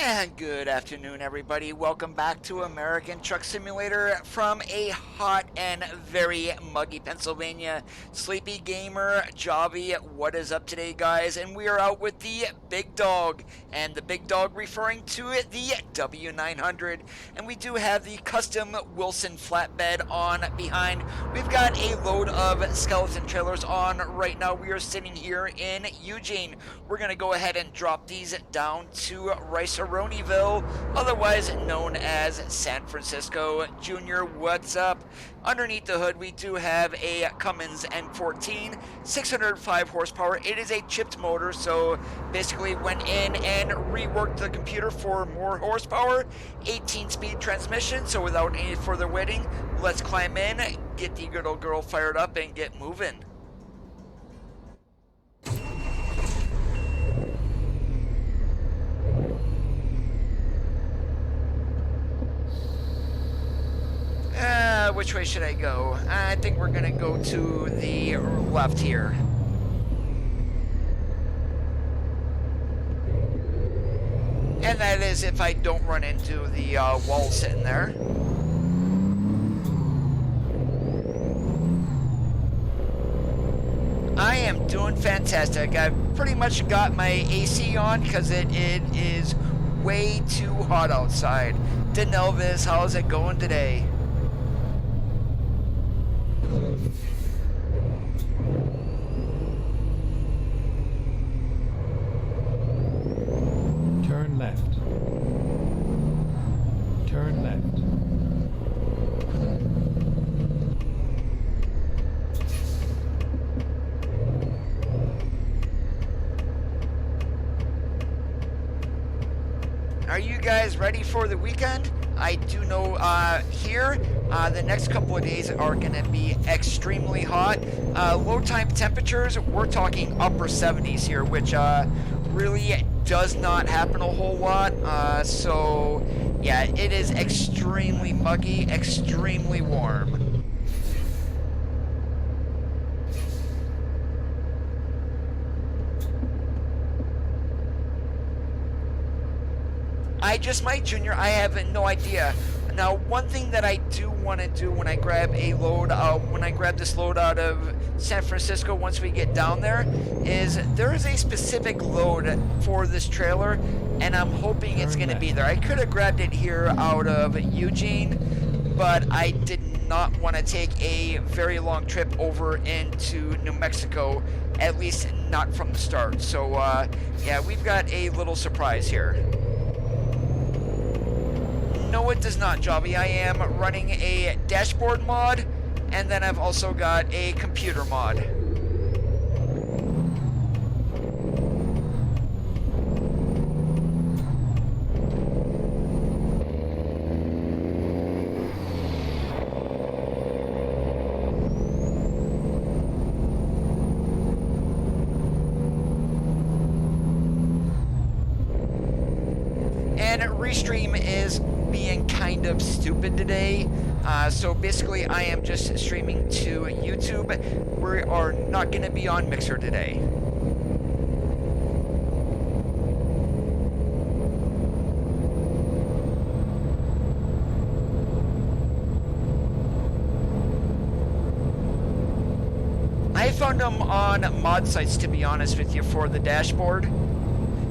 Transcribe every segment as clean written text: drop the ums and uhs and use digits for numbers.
And good afternoon, everybody. Welcome back to American Truck Simulator from a hot and very muggy Pennsylvania. Sleepy Gamer, Javi, what is up today, guys? And we are out with the big dog, and the big dog referring to it, the W900. And we do have the custom Wilson flatbed on behind. We've got a load of skeleton trailers on right now. We are sitting here in Eugene. We're going to go ahead and drop these down to Rice-A-Ronyville, otherwise known as San Francisco. Junior, what's up? Underneath the hood, we do have a Cummins N14, 605 horsepower. It is a chipped motor, so basically went in and reworked the computer for more horsepower. 18-speed transmission, so without any further waiting, let's climb in, get the good old girl fired up, and get moving. Which way should I go? I think we're gonna go to the left here. And that is if I don't run into the wall sitting there. I am doing fantastic. I've pretty much got my AC on because it is way too hot outside. Denelvis, how's it going today? Turn left. Turn left. Are you guys ready for the weekend? I do know here the next couple of days are going to be extremely hot. Low time temperatures, we're talking upper 70s here, which really does not happen a whole lot. So yeah, it is extremely muggy, extremely warm. I just might, Junior. I have no idea. Now, one thing that I do want to do when I grab a load, when I grab this load out of San Francisco, once we get down there, is there is a specific load for this trailer, and I'm hoping it's going to be there. I could have grabbed it here out of Eugene, but I did not want to take a very long trip over into New Mexico, at least not from the start. So, yeah, we've got a little surprise here. No, it does not, Javi. I am running a dashboard mod, and then I've also got a computer mod. And Restream is being kind of stupid today, so basically I am just streaming to YouTube. We are not going to be on Mixer today. I found them on mod sites, to be honest with you, for the dashboard.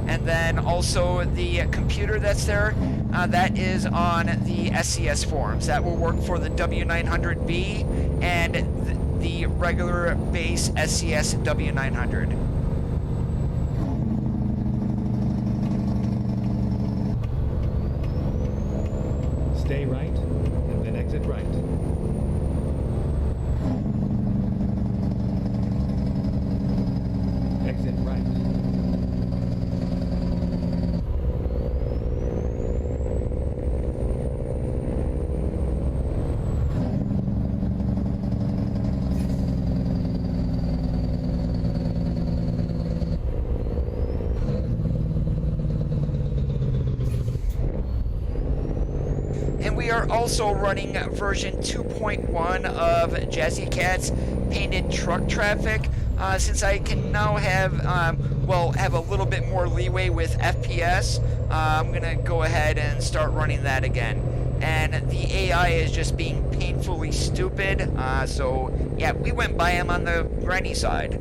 And then also the computer that's there, that is on the SCS forums. That will work for the W900B and the regular base SCS W900. Stay right, and then exit right. Exit right. We are also running version 2.1 of Jazzy Cat's painted truck traffic. since I can now have, have a little bit more leeway with FPS, I'm gonna go ahead and start running that again. And the AI is just being painfully stupid, so yeah, we went by him on the grindy side.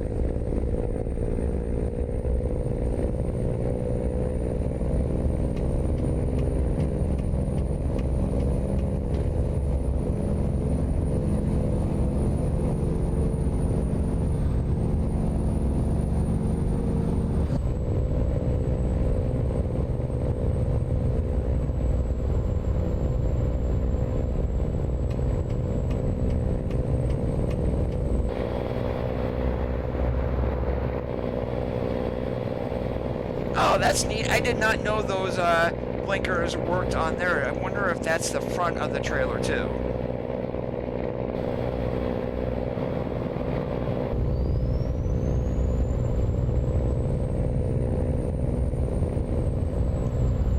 Oh, that's neat. I did not know those blinkers worked on there. I wonder if that's the front of the trailer too.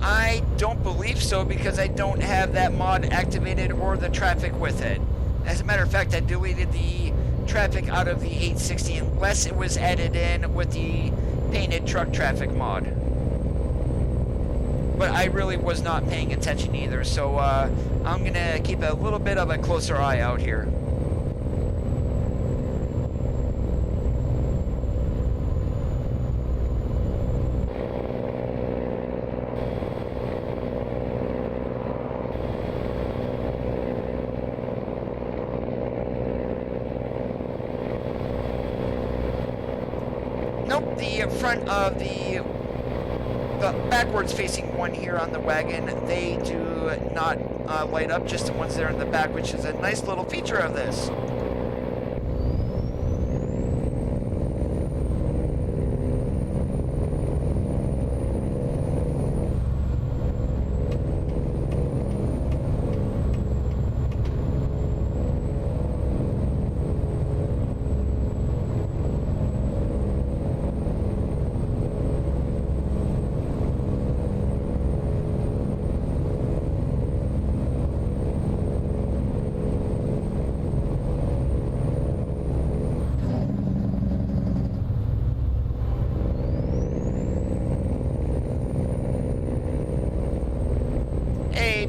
I don't believe so because I don't have that mod activated or the traffic with it. As a matter of fact, I deleted the traffic out of the 860 unless it was added in with the painted truck traffic mod. But I really was not paying attention either, so I'm gonna keep a little bit of a closer eye out here. Nope, the front of the backwards facing one here on the wagon, they do not light up, just the ones there in the back, which is a nice little feature of this.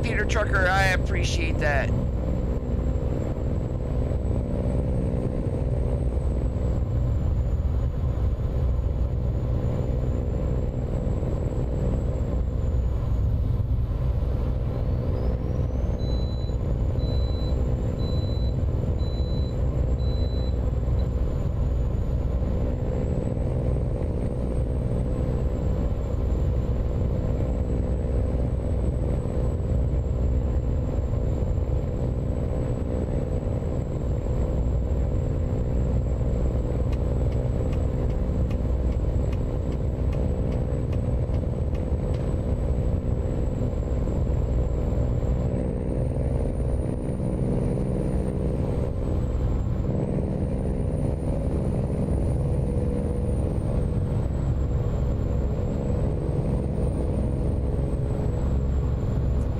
Peter Trucker, I appreciate that.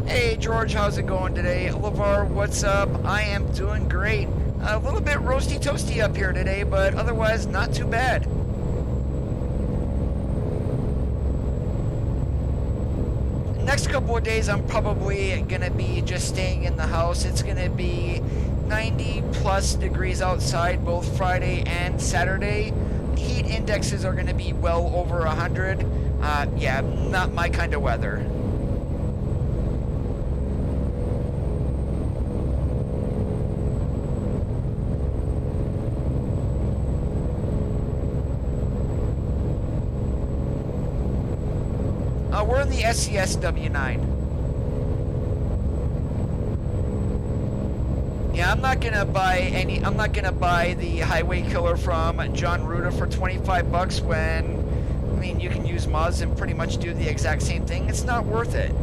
Hey George, how's it going today? LeVar, what's up? I am doing great. A little bit roasty toasty up here today, but otherwise not too bad. Next couple of days I'm probably gonna be just staying in the house. It's gonna be 90 plus degrees outside both Friday and Saturday. Heat indexes are gonna be well over 100. Yeah, not my kind of weather. We're in the SCS W9. Yeah, I'm not gonna buy the Highway Killer from John Ruda for 25 bucks when, I mean, you can use mods and pretty much do the exact same thing. It's not worth it.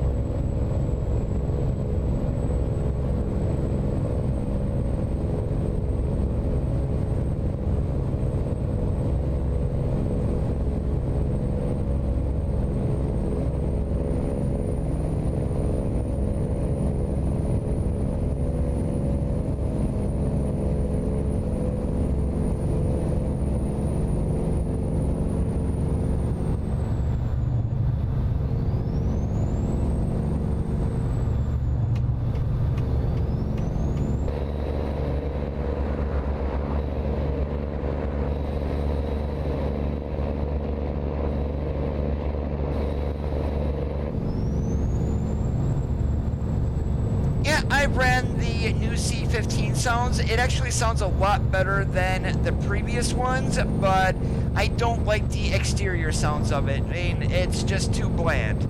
ran the new C15 sounds. It actually sounds a lot better than the previous ones, but I don't like the exterior sounds of it. I mean, it's just too bland.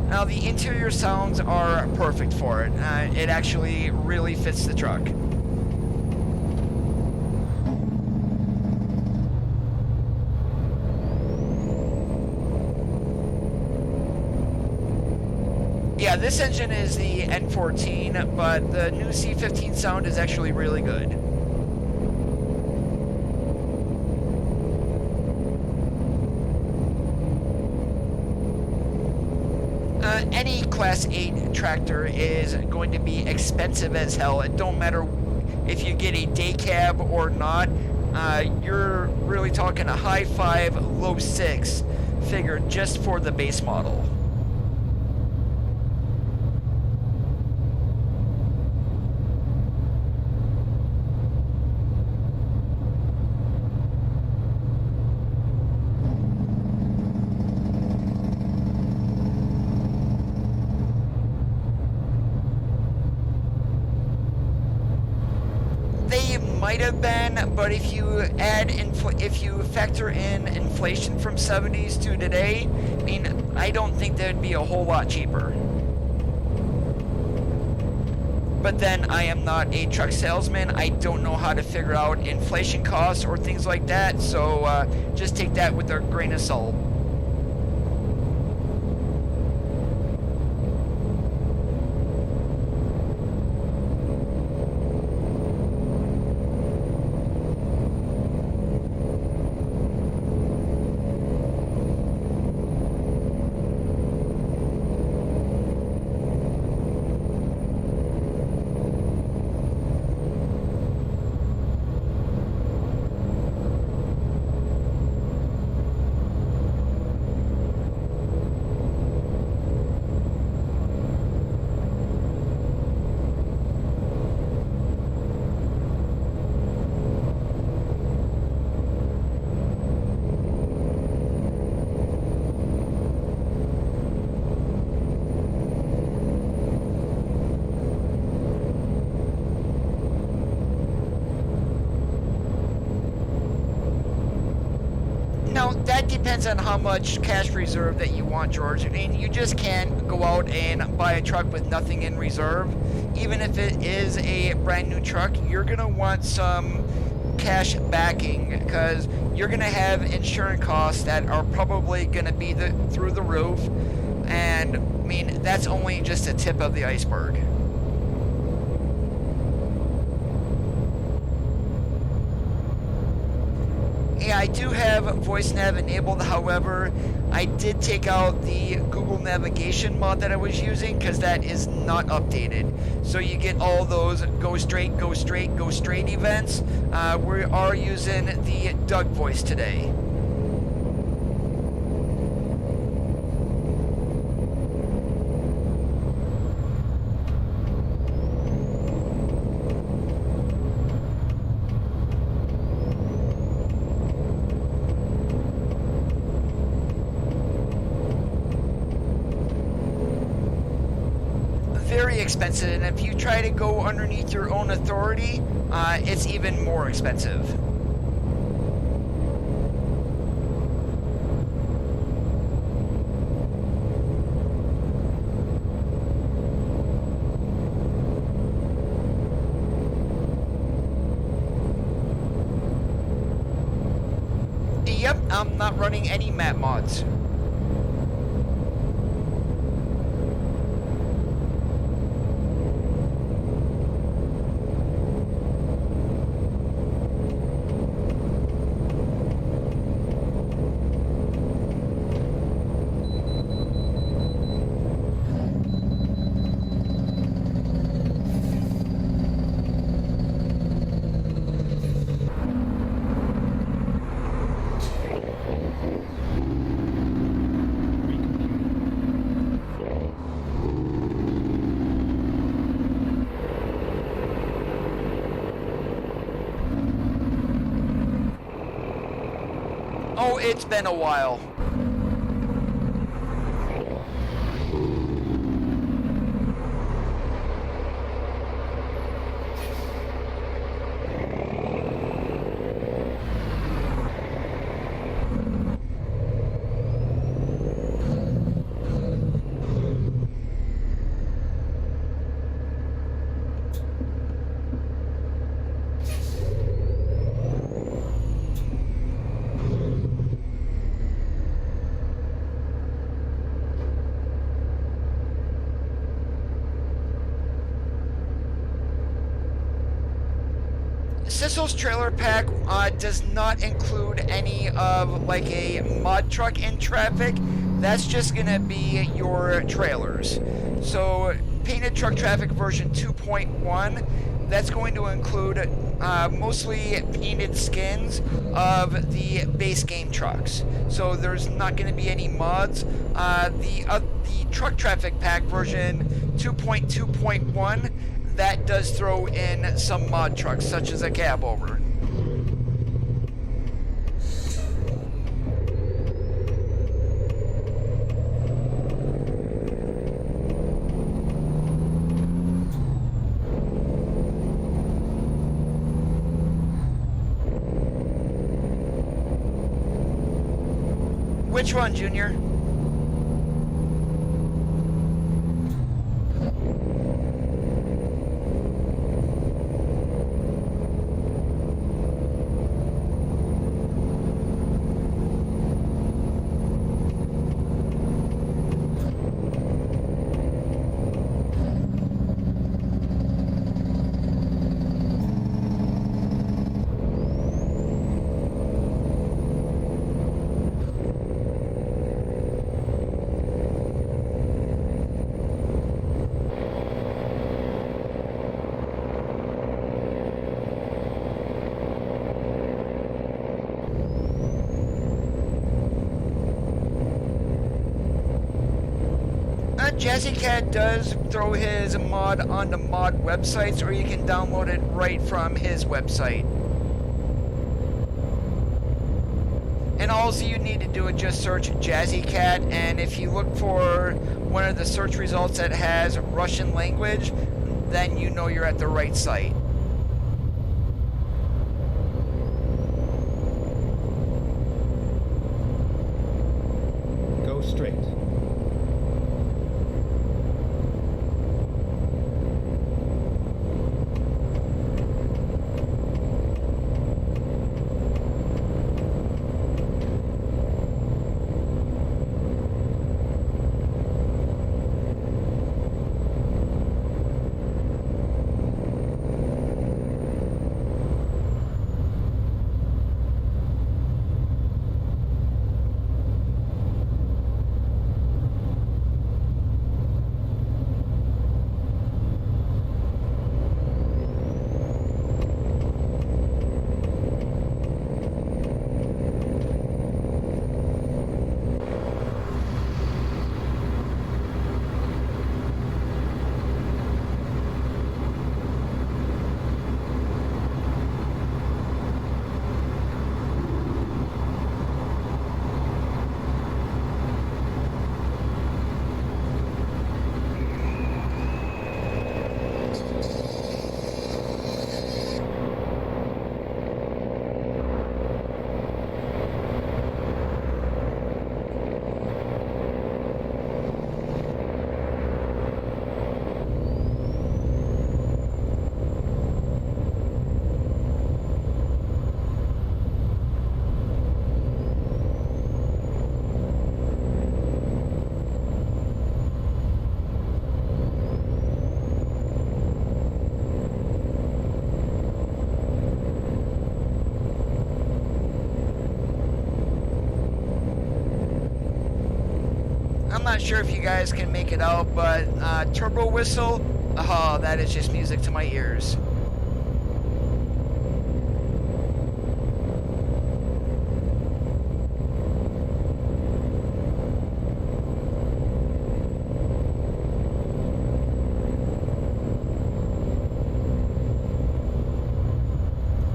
Now, the interior sounds are perfect for it. It actually really fits the truck. Yeah, this engine is the N14, but the new C15 sound is actually really good. Any Class 8 tractor is going to be expensive as hell. It don't matter if you get a day cab or not. You're really talking a high 5, low 6 figure just for the base model. Might have been, but if you factor in inflation from 70s to today, I mean, I don't think that'd be a whole lot cheaper. But then I am not a truck salesman. I don't know how to figure out inflation costs or things like that, so just take that with a grain of salt. Now, that depends on how much cash reserve that you want, George. I mean, you just can't go out and buy a truck with nothing in reserve. Even if it is a brand new truck, you're going to want some cash backing because you're going to have insurance costs that are probably going to be through the roof. And, I mean, that's only just a tip of the iceberg. Yeah, I do have voice nav enabled. However, I did take out the Google navigation mod that I was using because that is not updated. So you get all those go straight, go straight, go straight events. We are using the Doug voice today. Very expensive, and if you try to go underneath your own authority, it's even more expensive. Yep, I'm not running any map mods. Oh, it's been a while. Missiles trailer pack does not include any of like a mod truck in traffic. That's just gonna be your trailers. So painted truck traffic version 2.1, that's going to include mostly painted skins of the base game trucks. So there's not going to be any mods. The truck traffic pack version 2.2.1, that does throw in some mod trucks, such as a cab over. Which one, Junior? JazzyCat does throw his mod onto mod websites, or you can download it right from his website. And all you need to do is just search JazzyCat, and if you look for one of the search results that has Russian language, then you know you're at the right site. Go straight. Not sure if you guys can make it out, but turbo whistle, oh, that is just music to my ears.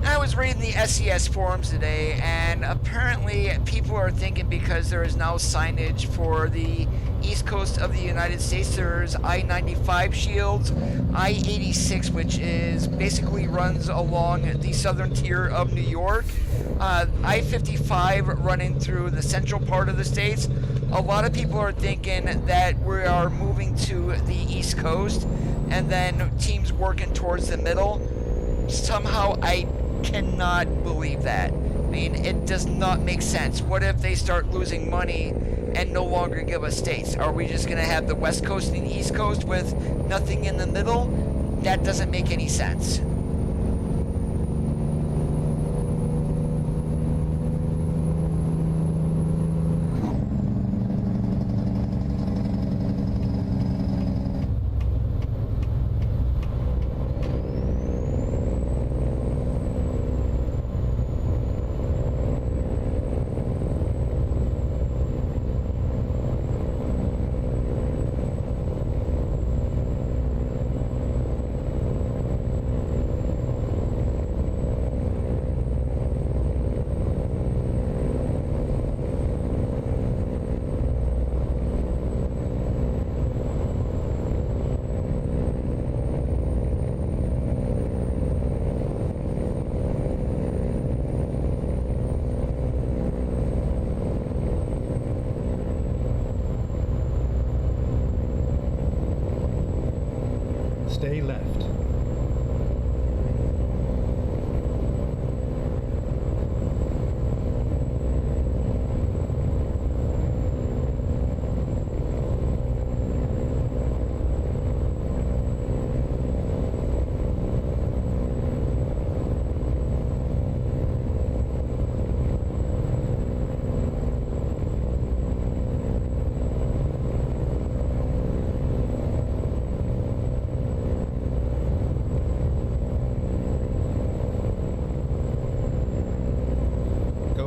I was reading the SES forums today, and apparently people are thinking because there is now signage for the east coast of the United States, there's I-95 shields, I-86, which is basically runs along the southern tier of New York, I-55 running through the central part of the states. A lot of people are thinking that we are moving to the east coast and then teams working towards the middle. Somehow I cannot believe that. I mean, it does not make sense. What if they start losing money and no longer give us states? Are we just going to have the West Coast and the East Coast with nothing in the middle? That doesn't make any sense.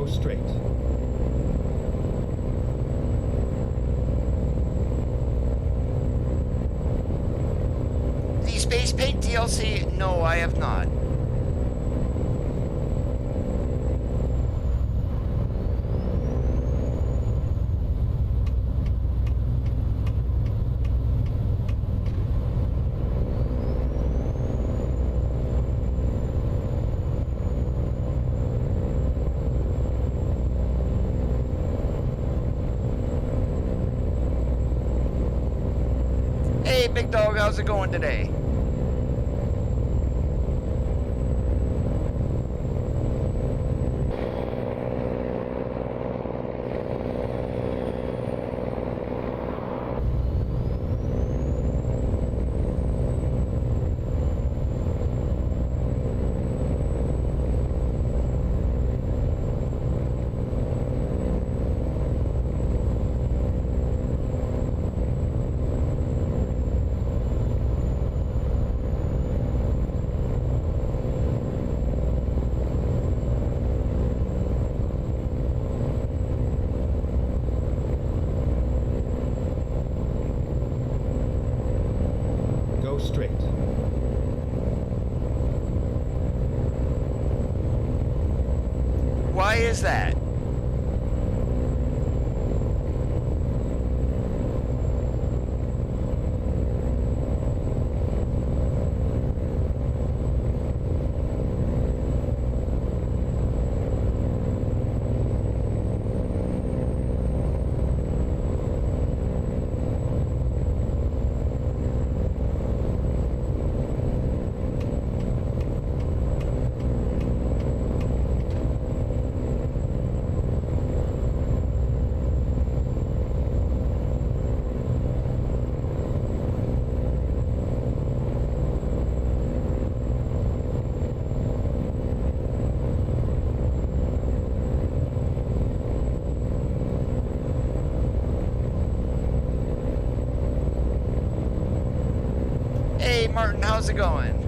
Go straight. The Space Paint DLC? No, I have not. Hey, big dog, how's it going today? Go straight. Why is that? Hey, Martin, how's it going?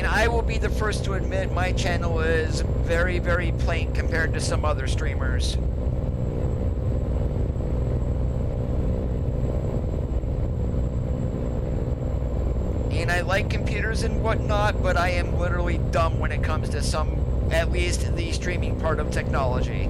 I will be the first to admit my channel is very, very plain compared to some other streamers. And I like computers and whatnot, but I am literally dumb when it comes to some, at least the streaming part of technology.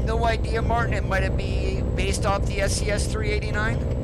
No idea, Martin. It might have been based off the SCS 389.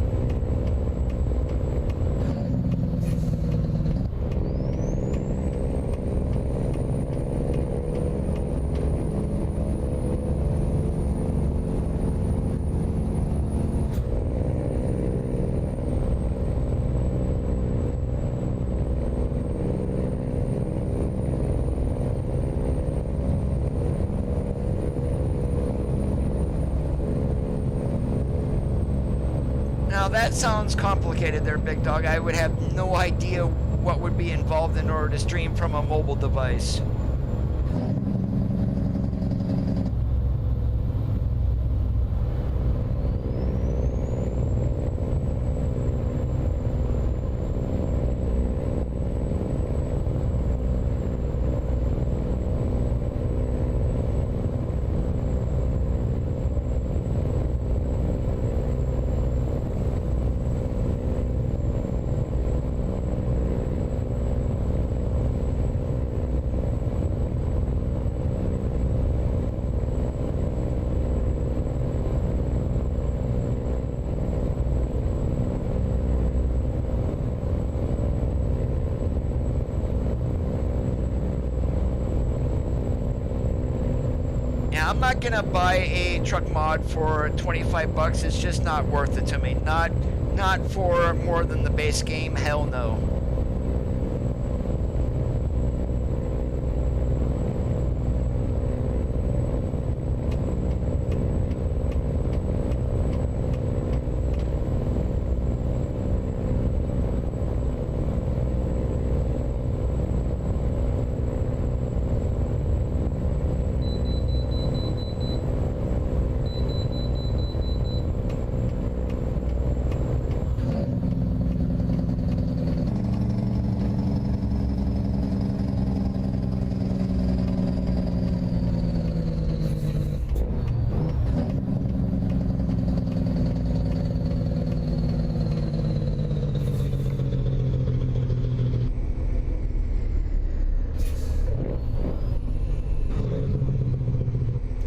Now that sounds complicated there, big dog. I would have no idea what would be involved in order to stream from a mobile device. I'm not gonna buy a truck mod for 25 bucks. It's just not worth it to me. Not for more than the base game. Hell no.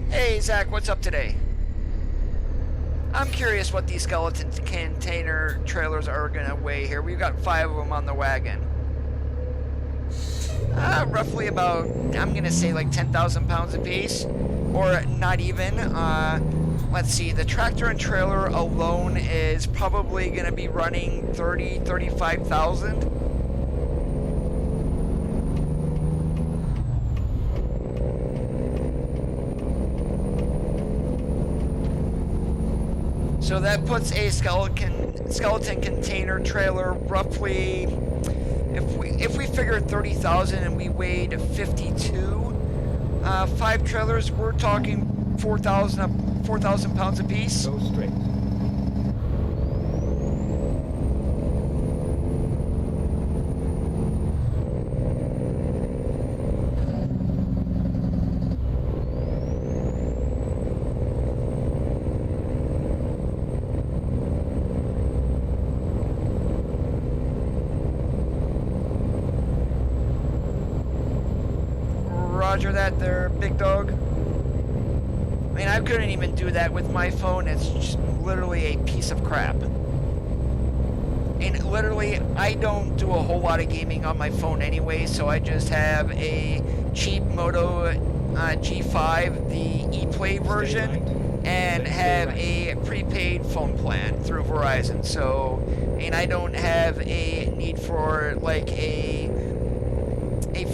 Hey Zach, what's up today? I'm curious what these skeleton container trailers are gonna weigh here. We've got 5 of them on the wagon. Roughly about, I'm gonna say like 10,000 pounds a piece, or not even. Let's see, the tractor and trailer alone is probably gonna be running 35,000. So that puts a skeleton container trailer roughly, if we figure 30,000 and we weighed 52, 5 trailers, we're talking 4,000 pounds a piece. Go straight. Roger that there, big dog. I mean, I couldn't even do that with my phone. It's just literally a piece of crap. And literally, I don't do a whole lot of gaming on my phone anyway, so I just have a cheap Moto G5, the ePlay version, and have a prepaid phone plan through Verizon. So, and I don't have a need for like a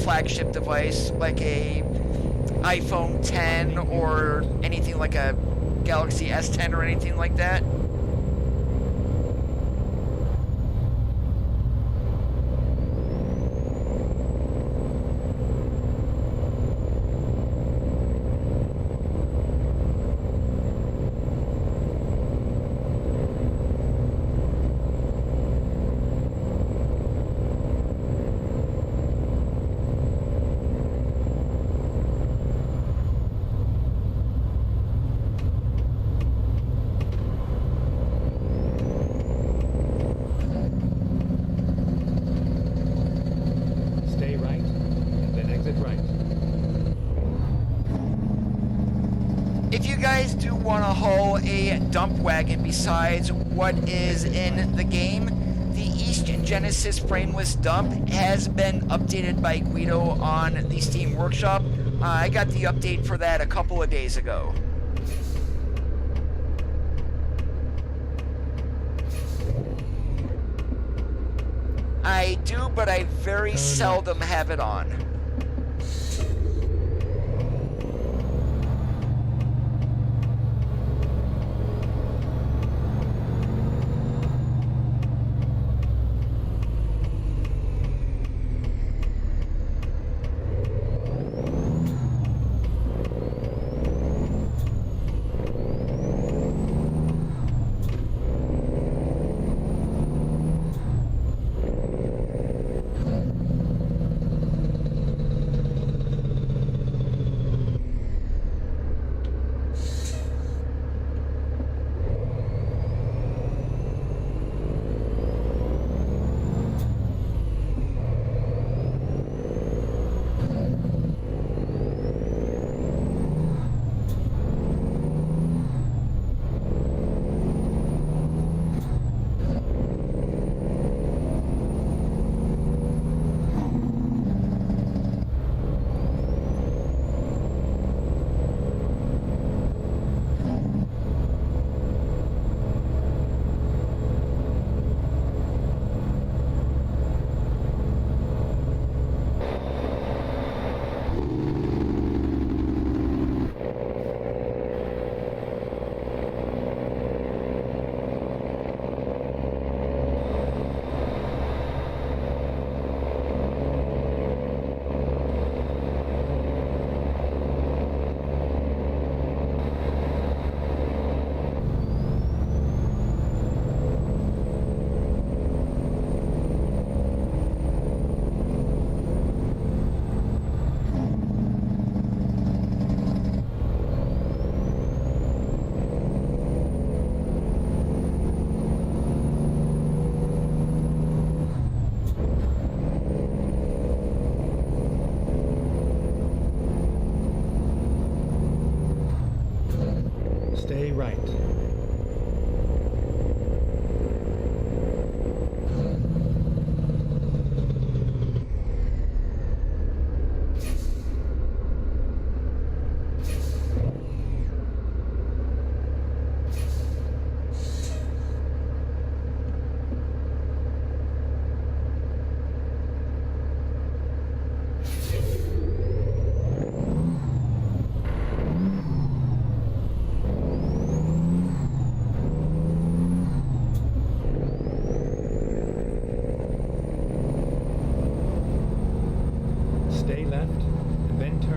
flagship device like a iPhone 10 or anything like a Galaxy S10 or anything like that. If you guys do want to haul a dump wagon besides what is in the game, the East Genesis frameless dump has been updated by Guido on the Steam Workshop. I got the update for that a couple of days ago. I do, but I very seldom have it on.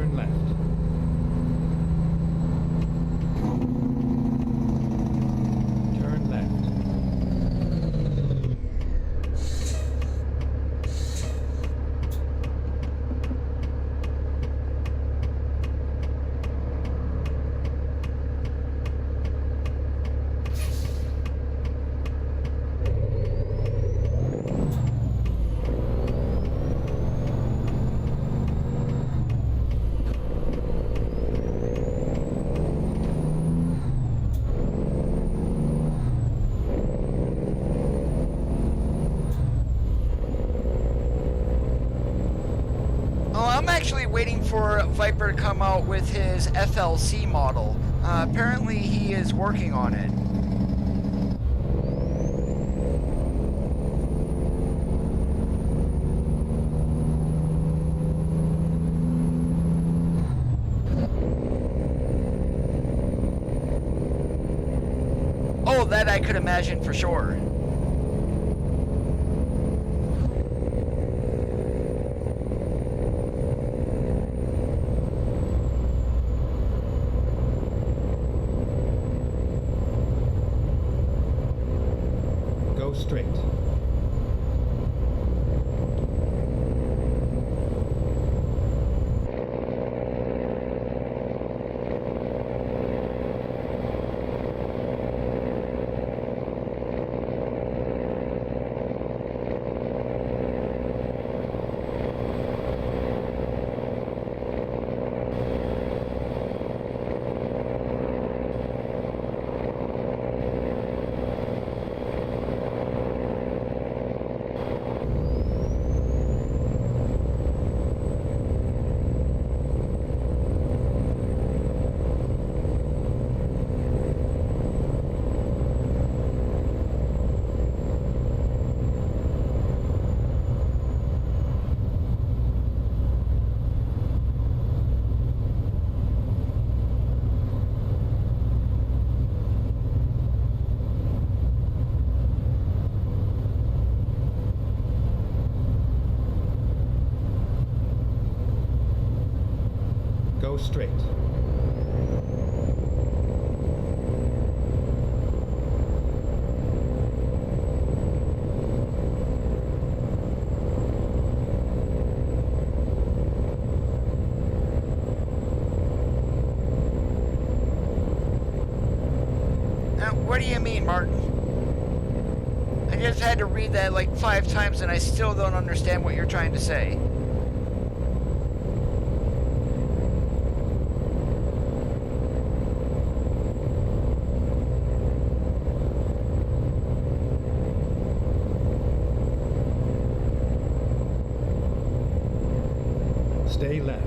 Turn left. Turn left. I'm actually waiting for Viper to come out with his FLC model. Apparently he is working on it. Oh, that I could imagine for sure. Straight. Go straight. What do you mean, Martin? I just had to read that like 5 times and I still don't understand what you're trying to say. Stay left.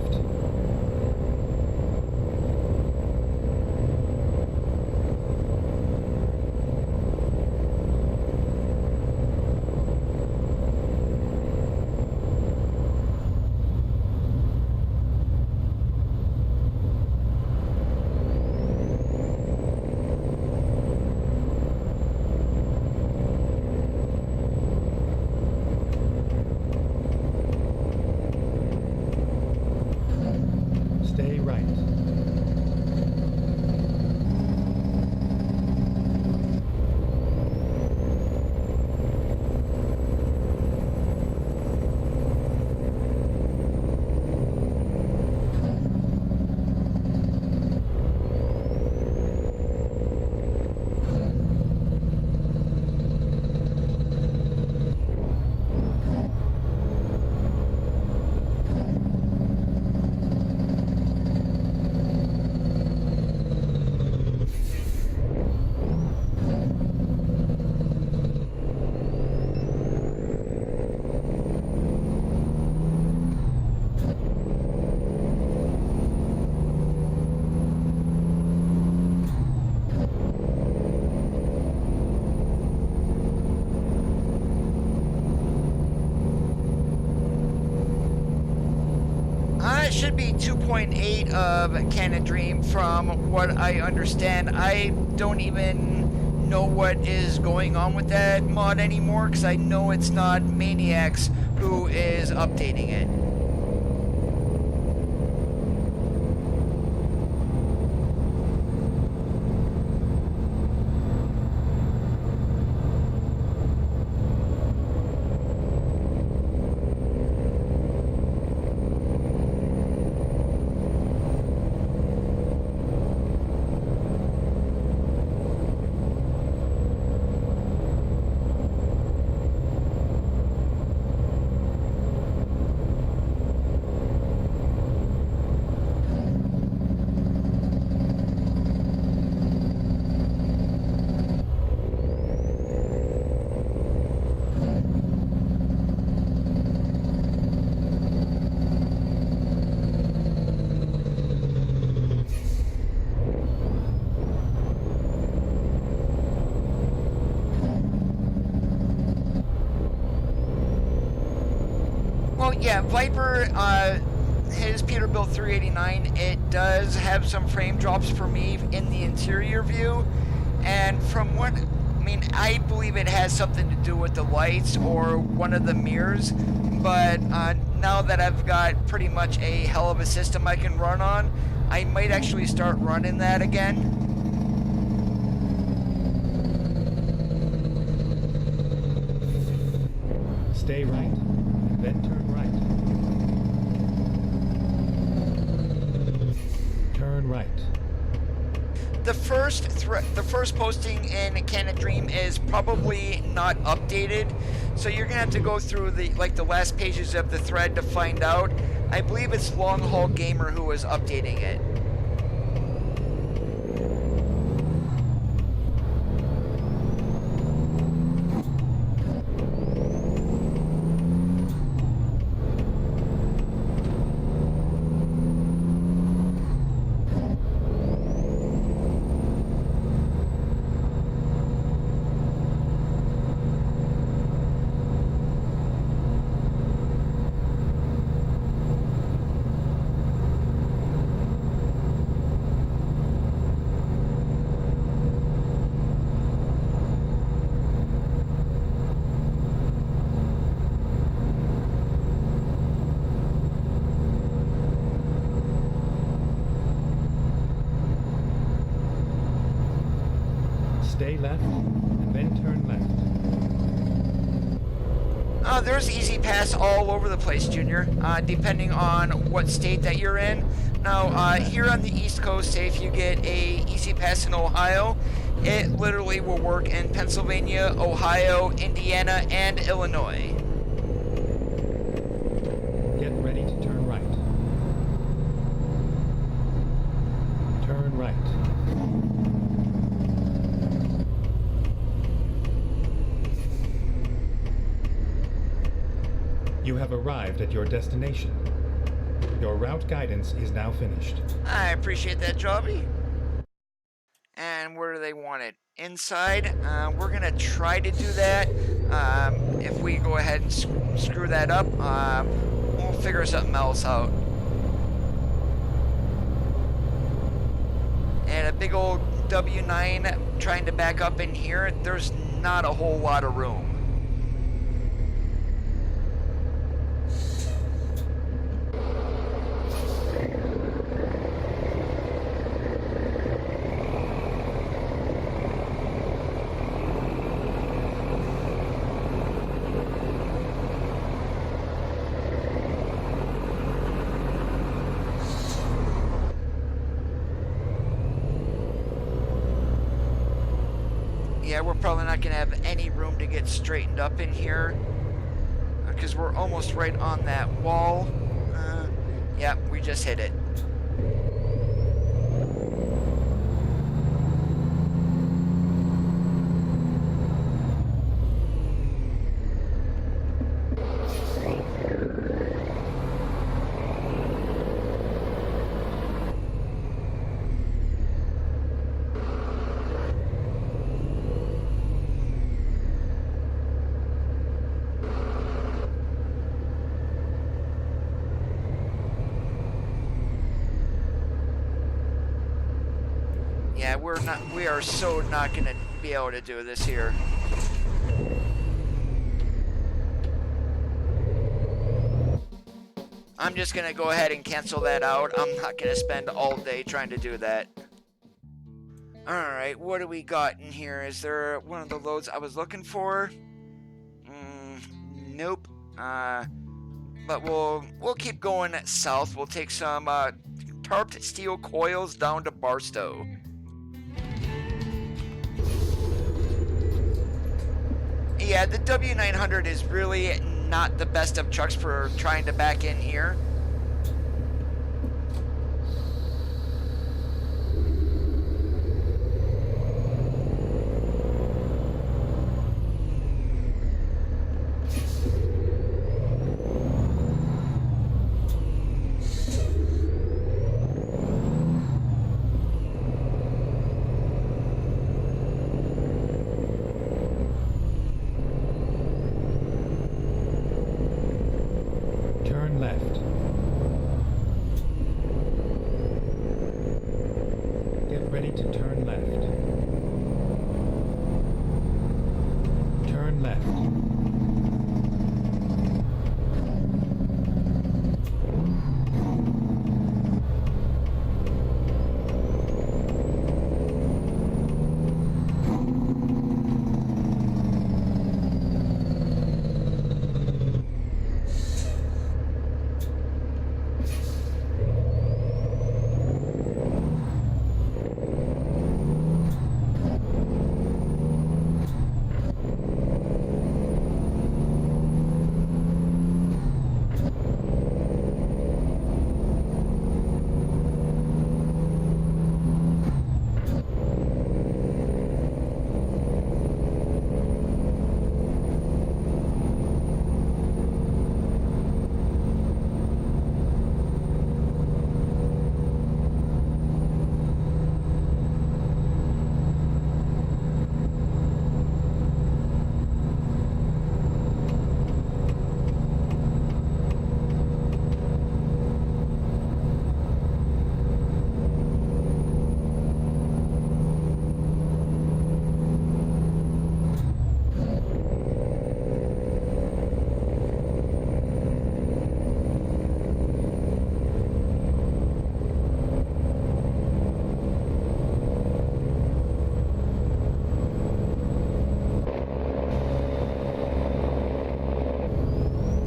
Stay right. It should be 2.8 of Canon Dream from what I understand. I don't even know what is going on with that mod anymore because I know it's not Maniacs who is updating it. Well, yeah, Viper, his Peterbilt 389, it does have some frame drops for me in the interior view, and from what, I mean, I believe it has something to do with the lights or one of the mirrors, but now that I've got pretty much a hell of a system I can run on, I might actually start running that again. Stay right, then turn right. Turn right. The first posting in Can It Dream is probably not updated, so you're gonna have to go through the last pages of the thread to find out. I believe it's Long Haul Gamer who is updating it. Stay left, and then turn left. There's Easy Pass all over the place, Junior, depending on what state that you're in. Now, here on the East Coast, say if you get a Easy Pass in Ohio, it literally will work in Pennsylvania, Ohio, Indiana, and Illinois. Get ready to turn right. Turn right. You have arrived at your destination. Your route guidance is now finished. I appreciate that, Jobby. And where do they want it? Inside. We're going to try to do that. If we go ahead and screw that up, we'll figure something else out. And a big old W9 trying to back up in here, there's not a whole lot of room. Yeah, we're probably not going to have any room to get straightened up in here because we're almost right on that wall. Yeah, we just hit it. Yeah, we are so not gonna be able to do this here. I'm just gonna go ahead and cancel that out. I'm not gonna spend all day trying to do that. Alright, what do we got in here? Is there one of the loads I was looking for? Nope. But we'll keep going south. We'll take some tarped steel coils down to Barstow. Yeah, the W900 is really not the best of trucks for trying to back in here. turn left. Turn left.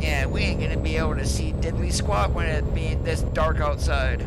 Yeah, we ain't gonna be able to see diddly squat when it being this dark outside.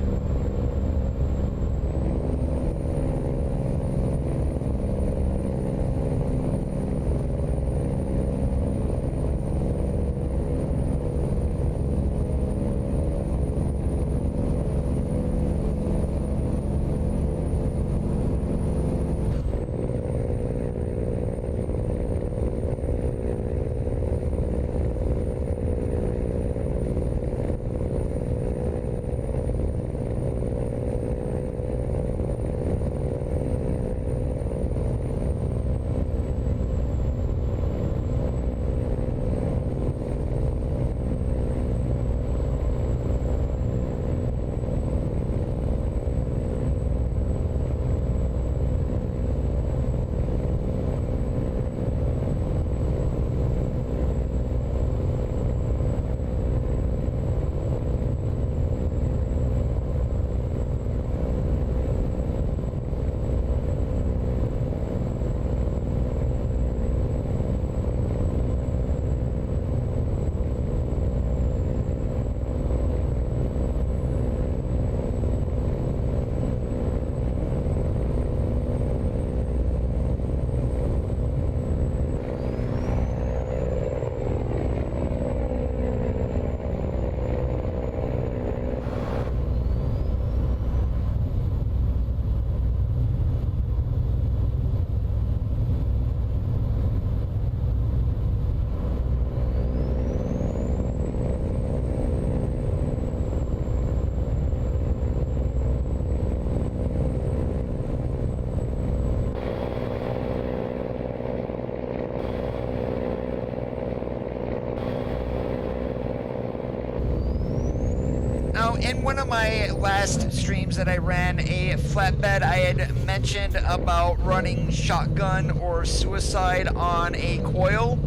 Now, in one of my last streams that I ran a flatbed, I had mentioned about running shotgun or suicide on a coil.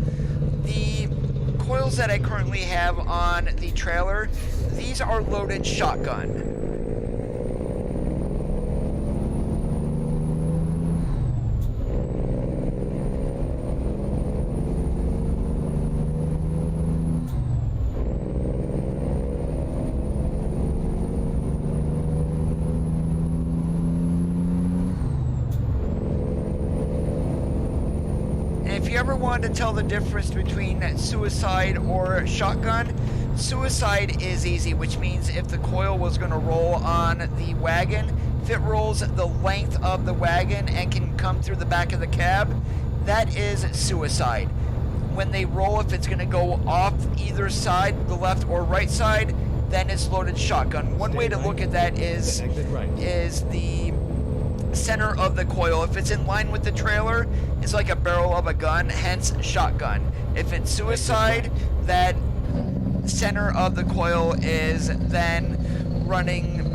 The coils that I currently have on the trailer, these are loaded shotgun. If you ever wanted to tell the difference between suicide or shotgun, suicide is easy, which means if the coil was going to roll on the wagon, if it rolls the length of the wagon and can come through the back of the cab, that is suicide. When they roll, if it's going to go off either side, the left or right side, then it's loaded shotgun. One way to look at that is the center of the coil. If it's in line with the trailer, it's like a barrel of a gun, hence shotgun. If it's suicide, that center of the coil is then running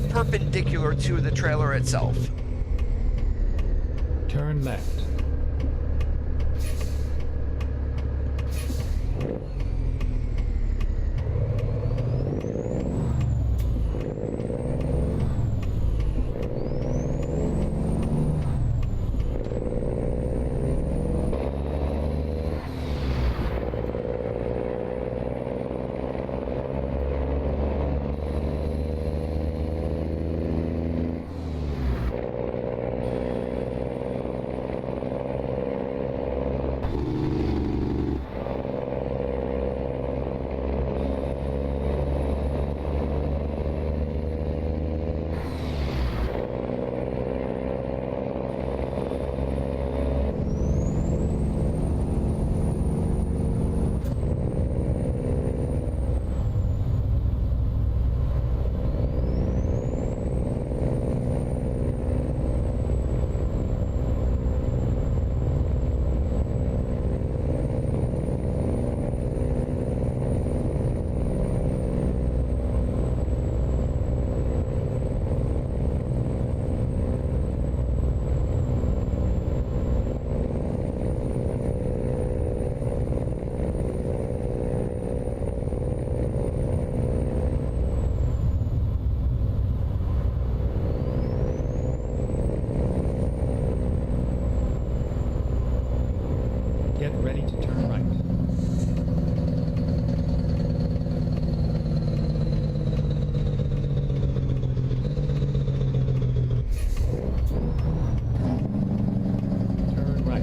perpendicular to the trailer itself. Turn left. Get ready to turn right. Turn right.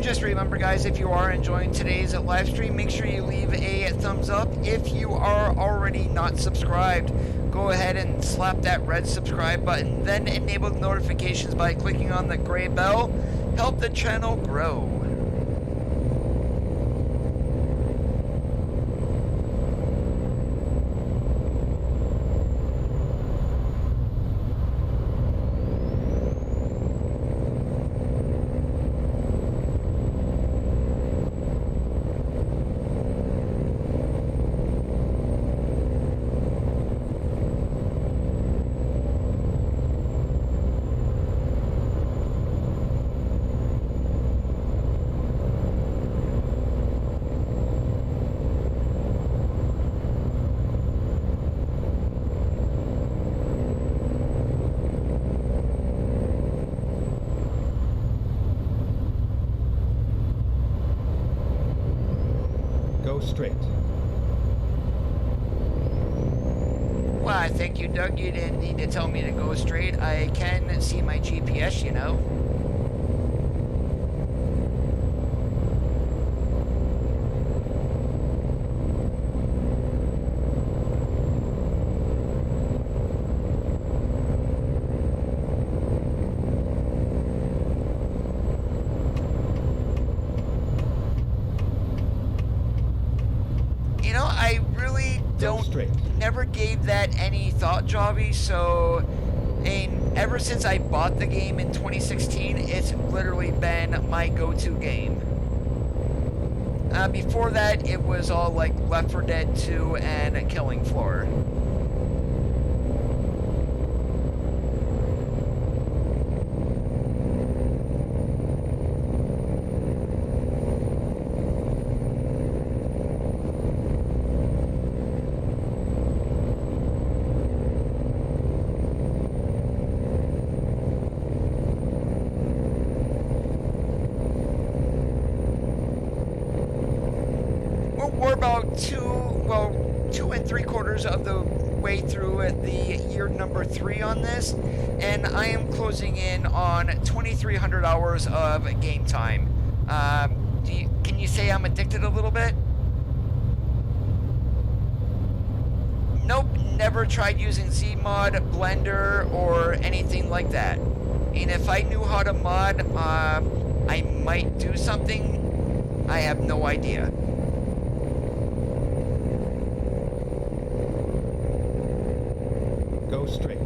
Just remember, guys, if you are enjoying today's live stream, make sure you leave a thumbs up. If you are already not subscribed, go ahead and slap that red subscribe button, then enable notifications by clicking on the gray bell. Help the channel grow. Go straight. Well, I thank you, Doug. You didn't need to tell me to go straight. I can see my GPS, you know. Never gave that any thought, Javi, so ever since I bought the game in 2016, it's literally been my go-to game. Before that, it was all like Left 4 Dead 2 and Killing Floor. we're about 2 and 3/4 of the way through the year number 3 on this, and I am closing in on 2,300 hours of game time. Can you say I'm addicted a little bit? Nope, never tried using Zmod, Blender, or anything like that. And if I knew how to mod, I might do something. I have no idea. Go straight.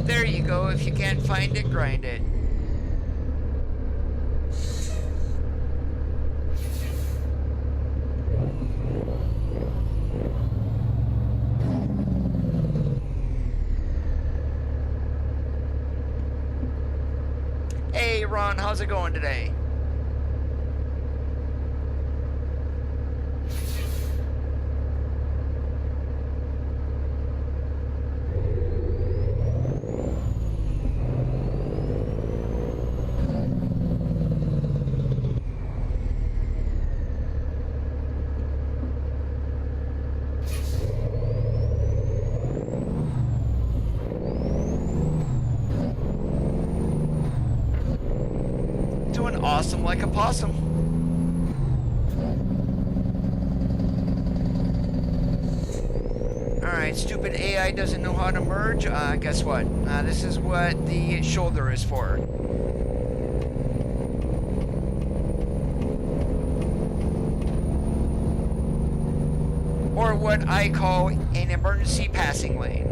There you go. If you can't find it, grind it. Hey, Ron, how's it going today? Awesome like a possum. Alright, stupid AI doesn't know how to merge. Guess what? This is what the shoulder is for. Or what I call an emergency passing lane.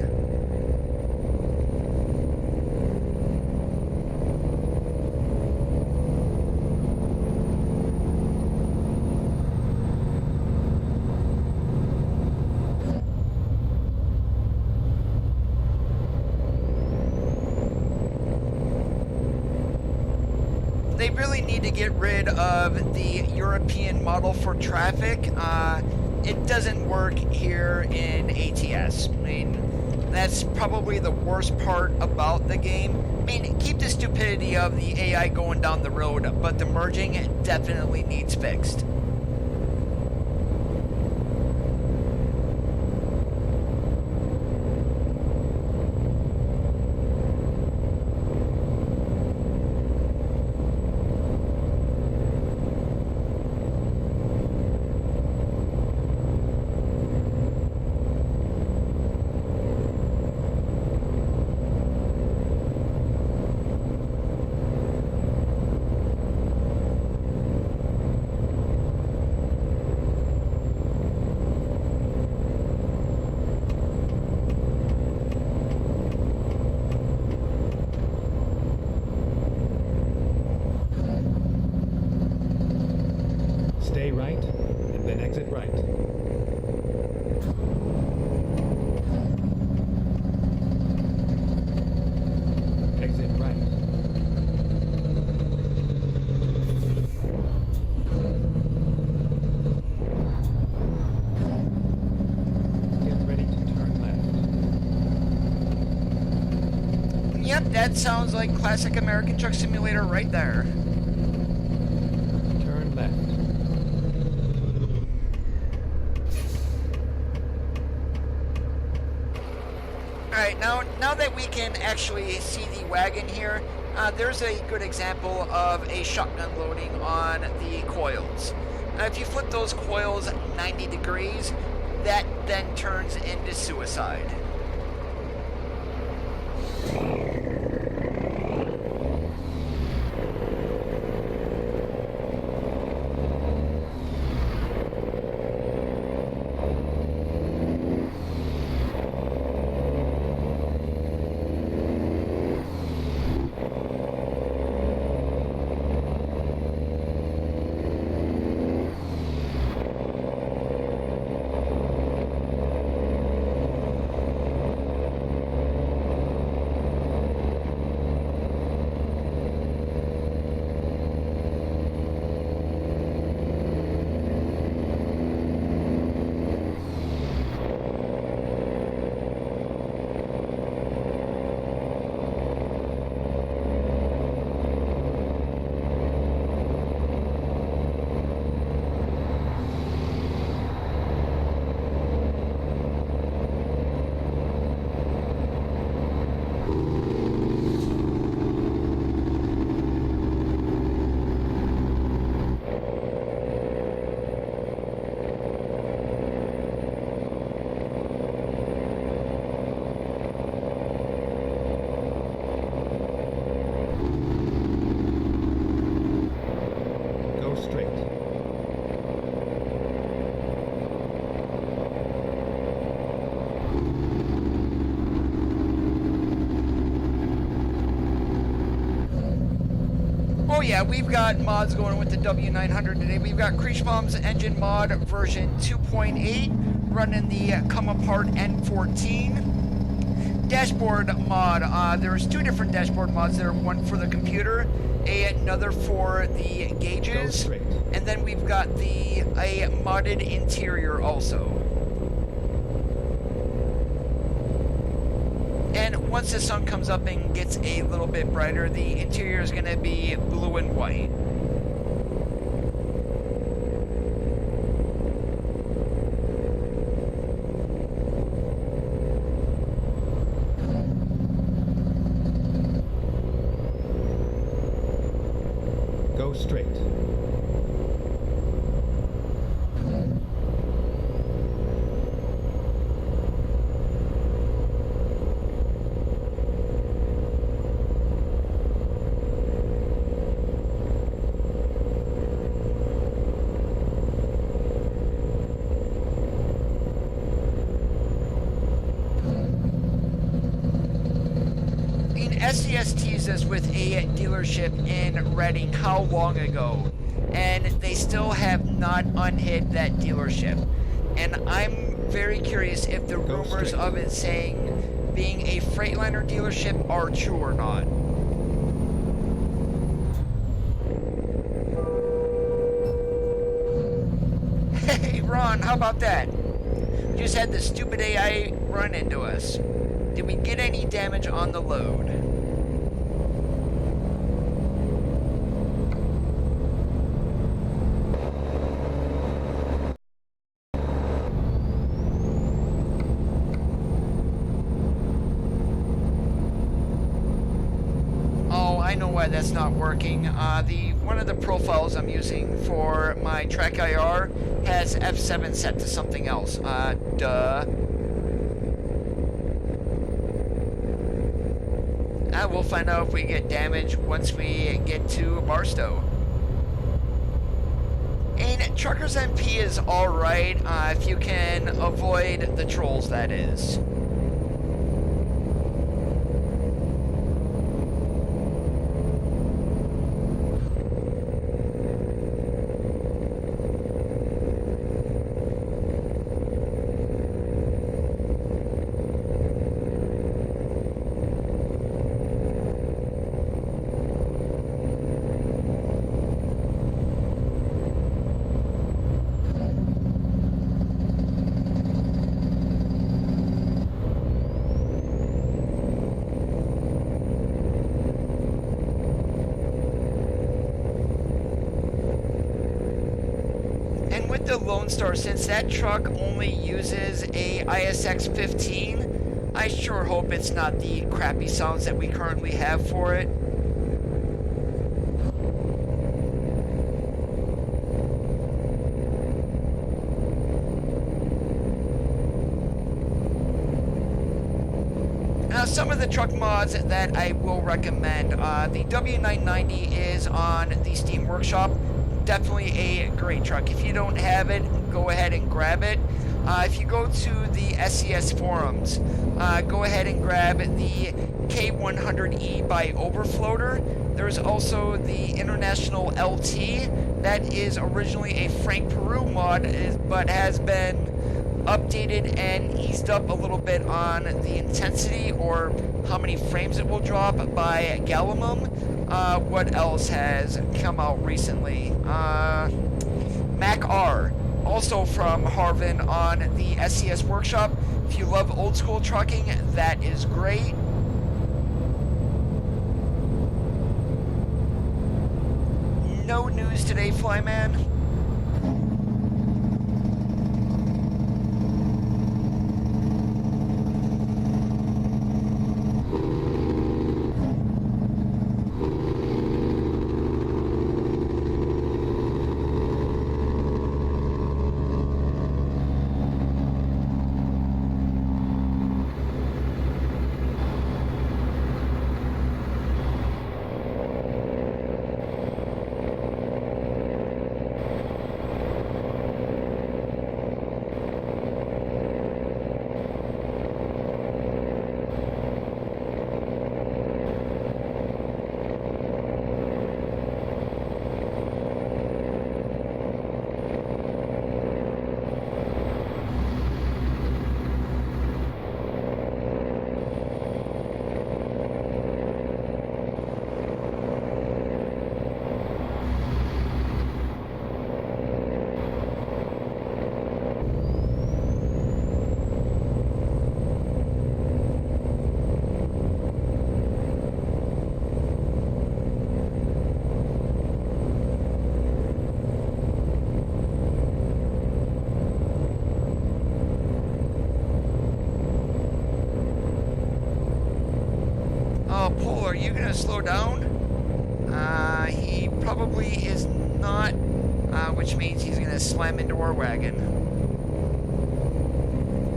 They really need to get rid of the European model for traffic. It doesn't work here in ATS. I mean, that's probably the worst part about the game. I mean, keep the stupidity of the AI going down the road, but the merging definitely needs fixed. Stay right, and then exit right. That sounds like classic American Truck Simulator right there. Turn left. Alright, now that we can actually see the wagon here, there's a good example of a shotgun loading on the coils. Now, if you flip those coils 90 degrees, that then turns into suicide. Oh yeah, we've got mods going with the W900 today. We've got Kriechbaum's engine mod version 2.8 running the Come Apart N14. Dashboard mod, there's two different dashboard mods there, one for the computer, another for the gauges, and then we've got a modded interior also. And once the sun comes up and gets a little bit brighter, the interior is going to be blue and white. Go straight. SCS teased us with a dealership in Reading how long ago, and they still have not unhid that dealership. And I'm very curious if the rumors of it saying being a Freightliner dealership are true or not. Hey Ron, how about that? We just had the stupid AI run into us. Did we get any damage on the load? Oh, I know why that's not working. One of the profiles I'm using for my TrackIR has F7 set to something else. Duh. We'll find out if we get damage once we get to Barstow. And Truckers MP is alright if you can avoid the trolls, that is. with the Lone Star, since that truck only uses a ISX 15, I sure hope it's not the crappy sounds that we currently have for it. Now, some of the truck mods that I will recommend, the W990 is on the Steam Workshop. Definitely a great truck. If you don't have it, go ahead and grab it. If you go to the SES forums, go ahead and grab the K100E by Overfloater. There's also the International LT that is originally a Frank Peru mod, but has been updated and eased up a little bit on the intensity or how many frames it will drop by Gallimum. What else has come out recently? Mac R, also from Harvin on the SCS Workshop. If you love old school trucking, that is great. No news today, Flyman. Pole, are you going to slow down? He probably is not, which means he's going to slam into our wagon.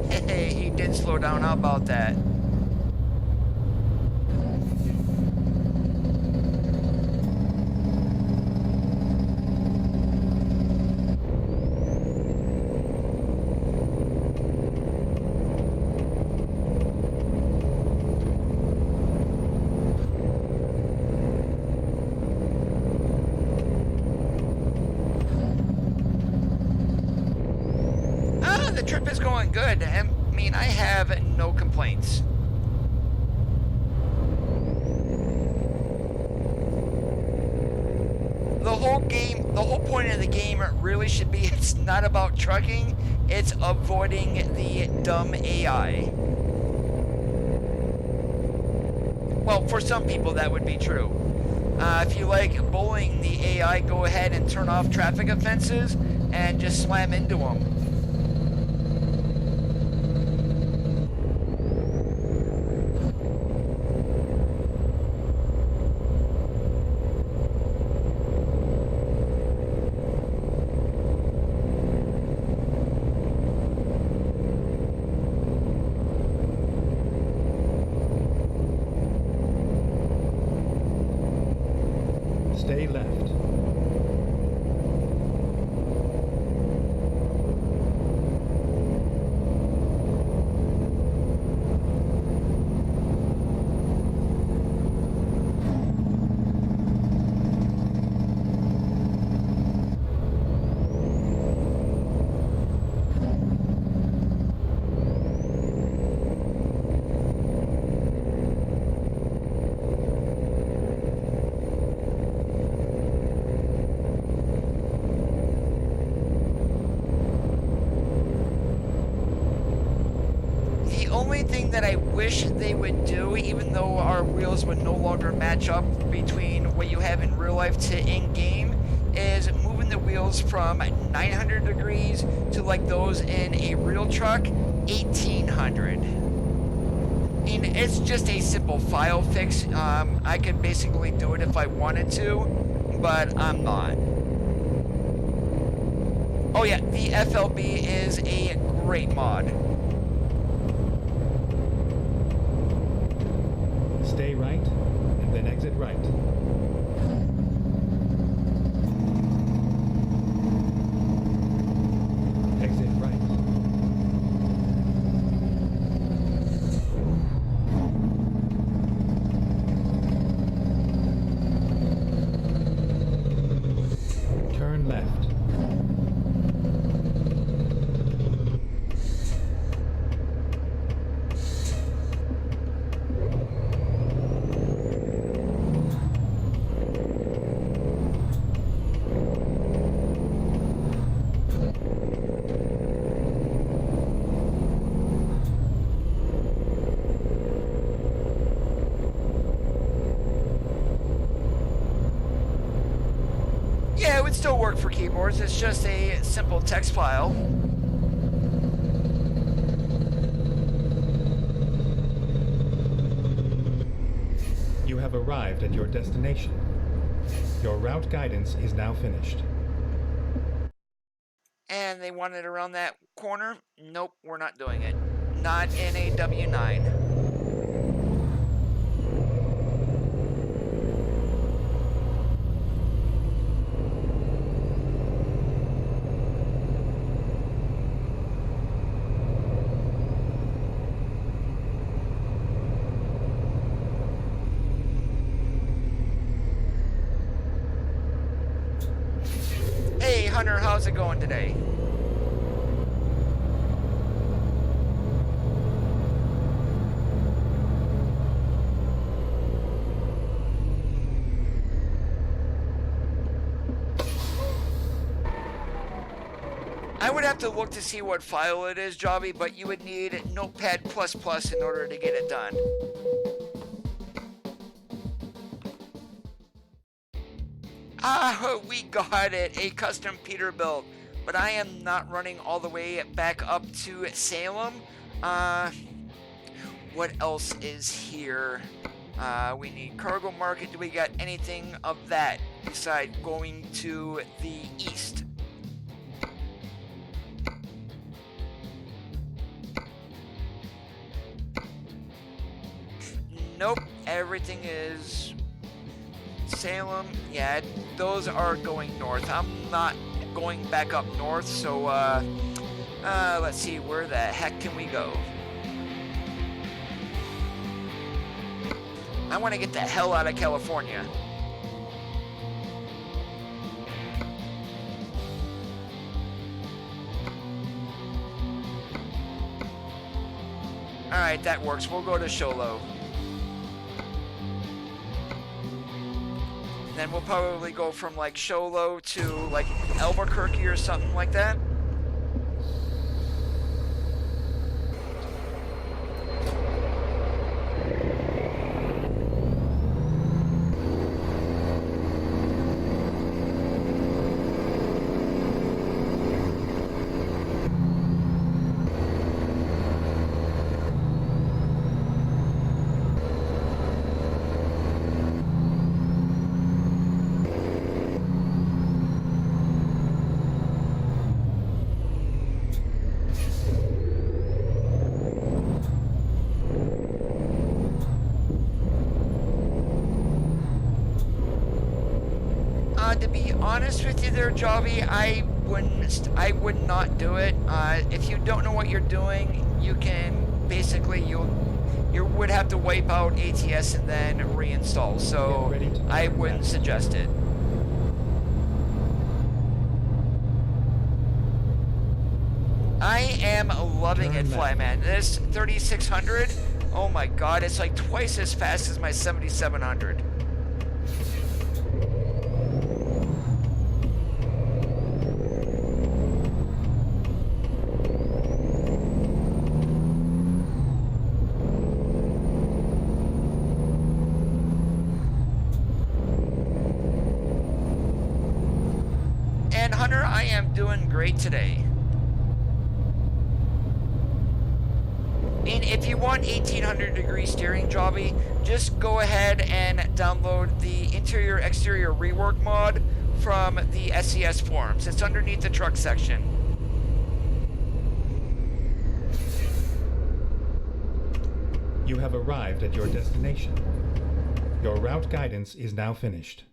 Hey, he did slow down. How about that? The trip is going good. I mean, I have no complaints. The whole point of the game really should be, it's not about trucking, it's avoiding the dumb AI. Well, for some people that would be true. If you like bullying the AI, go ahead and turn off traffic offenses and just slam into them. Stay left. Thing that I wish they would do, even though our wheels would no longer match up between what you have in real life to in-game, is moving turn the wheels from 900 degrees to like those in a real truck, 1800. I mean, it's just a simple file fix. I could basically do it if I wanted to, but I'm not. Oh yeah, the FLB is a great mod. Stay right, and then exit right. Exit right. Turn left. Yeah, it would still work for keyboards. It's just a simple text file. You have arrived at your destination. Your route guidance is now finished. And they want it around that corner. Nope, we're not doing it. Not in a W9. Hey Hunter, how's it going today? I would have to look to see what file it is, Jobby, but you would need Notepad++ in order to get it done. Ah, we got it, a custom Peterbilt, but I am not running all the way back up to Salem. What else is here? We need cargo market. Do we got anything of that besides going to the east? Nope, everything is Salem. Yeah, those are going north. I'm not going back up north, so let's see, where the heck can we go? I want to get the hell out of California. Alright, that works. We'll go to Sholo. Then we'll probably go from like Sholo to like Albuquerque or something like that. To be honest with you there, Javi, I would not do it. If you don't know what you're doing, you can basically, you would have to wipe out ATS and then reinstall. So I wouldn't suggest it. I am loving it, Flyman. This 3600, oh my god, it's like twice as fast as my 7700. am doing great today. And if you want 1800-degree steering, Jobby, just go ahead and download the interior exterior rework mod from the SES forums. It's underneath the truck section. You have arrived at your destination. Your route guidance is now finished.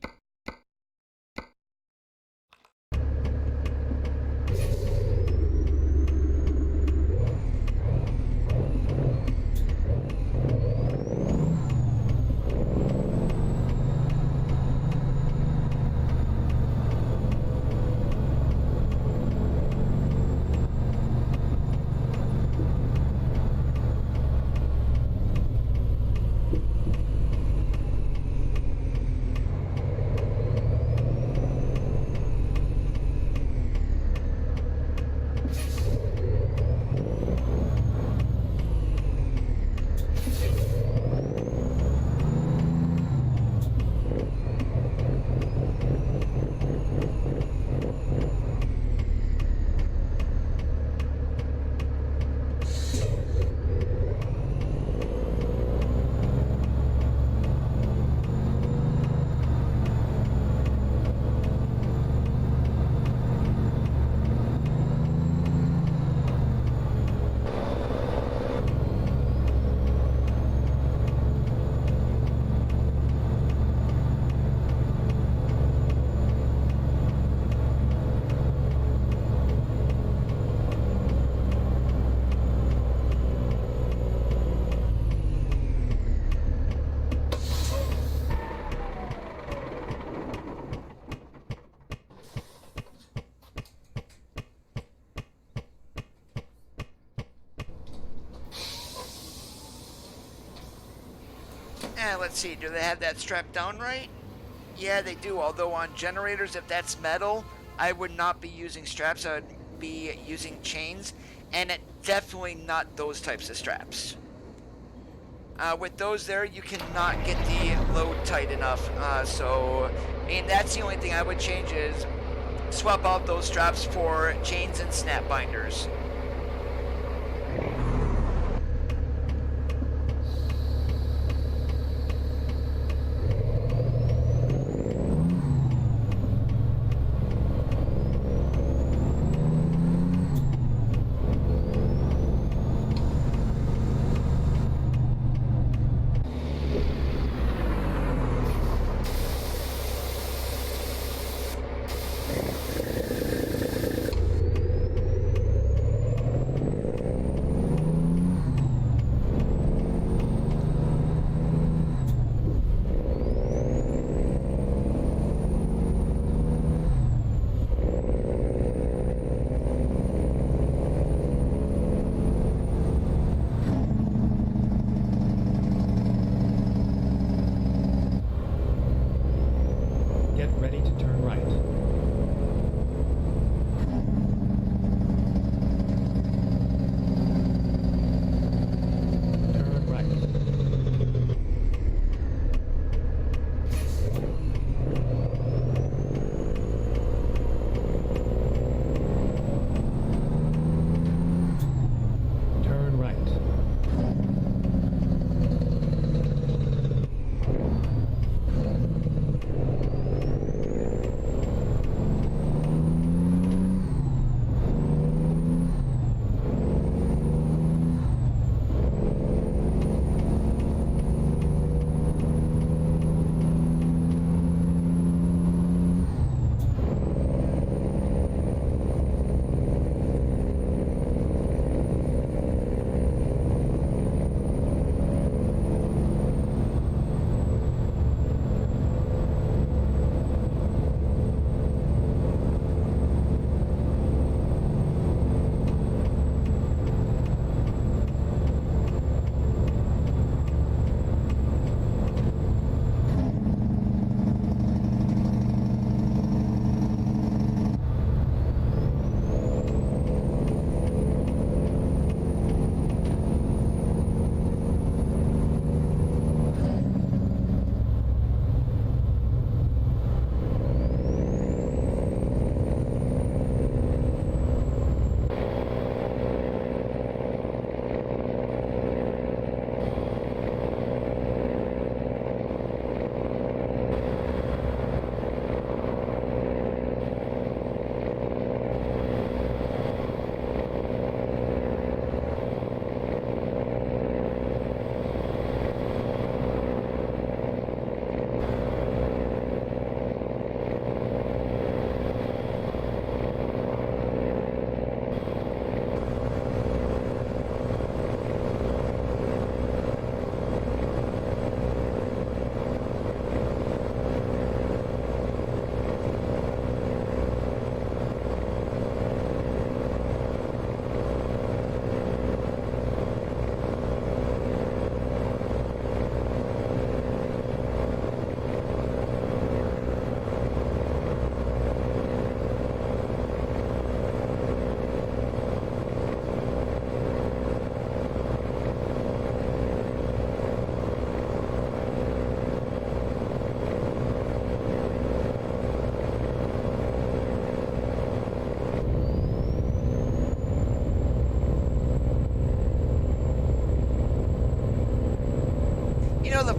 Let's see, do they have that strapped down right? Yeah, they do, although on generators, if that's metal, I would not be using straps, I would be using chains, and definitely not those types of straps. With those there, you cannot get the load tight enough, and that's the only thing I would change is swap out those straps for chains and snap binders.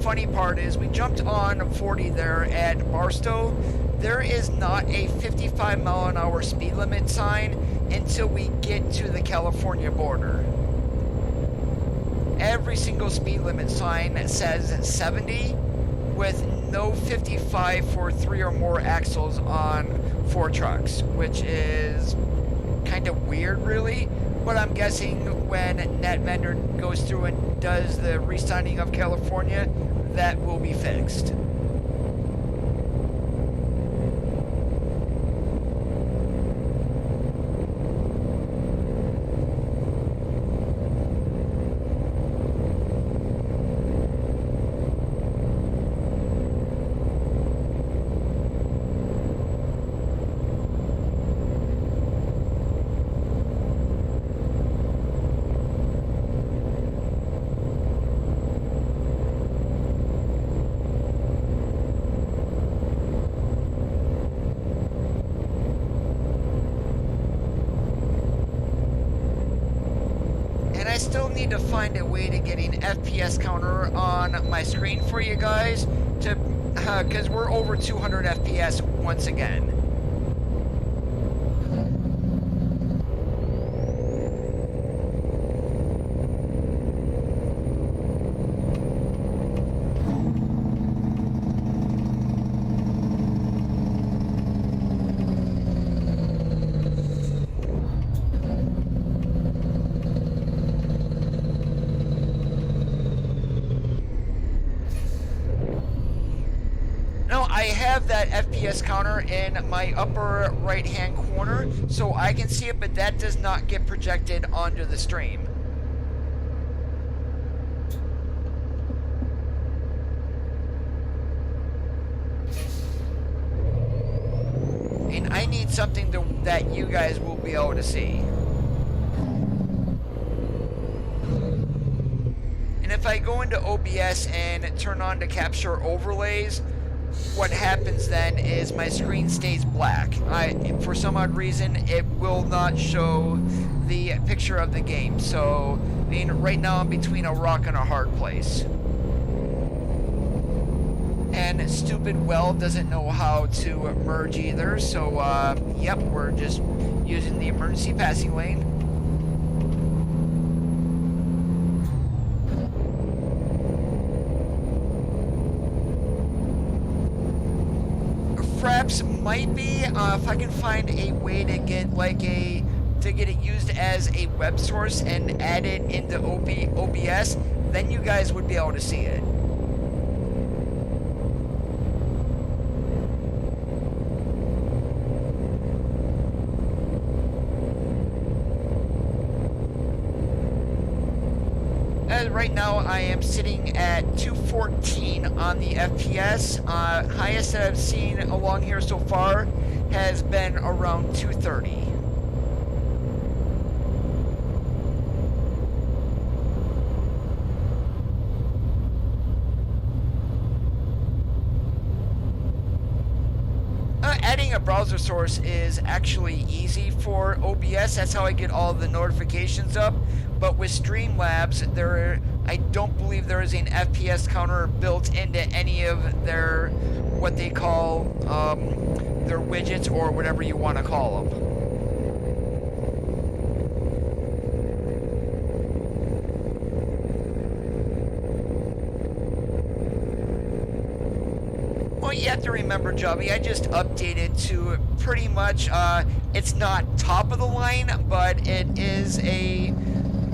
funny part is we jumped on 40 there at Barstow. There is not a 55-mile-an-hour speed limit sign until we get to the California border. Every single speed limit sign says 70 with no 55 for 3 or more axles on 4 trucks, which is kind of weird, really. But I'm guessing when NetVendor goes through and does the resigning of California, that will be fixed. I still need to find a way to get an FPS counter on my screen for you guys, to because we're over 200 FPS once again. I have that FPS counter in my upper right hand corner, so I can see it, but that does not get projected onto the stream. And I need something that you guys will be able to see. And if I go into OBS and turn on to capture overlays, what happens then is my screen stays black. For some odd reason, it will not show the picture of the game. So, I mean, right now I'm between a rock and a hard place. And stupid well doesn't know how to merge either. So, yep, we're just using the emergency passing lane. Perhaps might be if I can find a way to get get it used as a web source and add it into OBS, then you guys would be able to see it. Right now I am sitting at 214 on the FPS. Highest that I've seen along here so far has been around 230. Adding a browser source is actually easy for OBS. That's how I get all the notifications up. But with Streamlabs, I don't believe there is an FPS counter built into any of their, what they call, their widgets or whatever you want to call them. Well, you have to remember, Javi, I just updated to pretty much, it's not top of the line, but it is a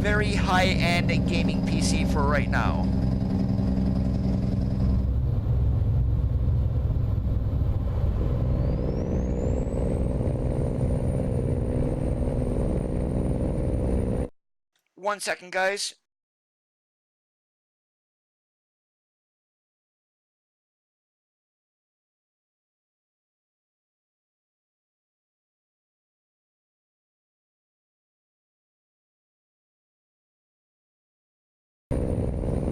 very high-end gaming PC for right now. One second, guys.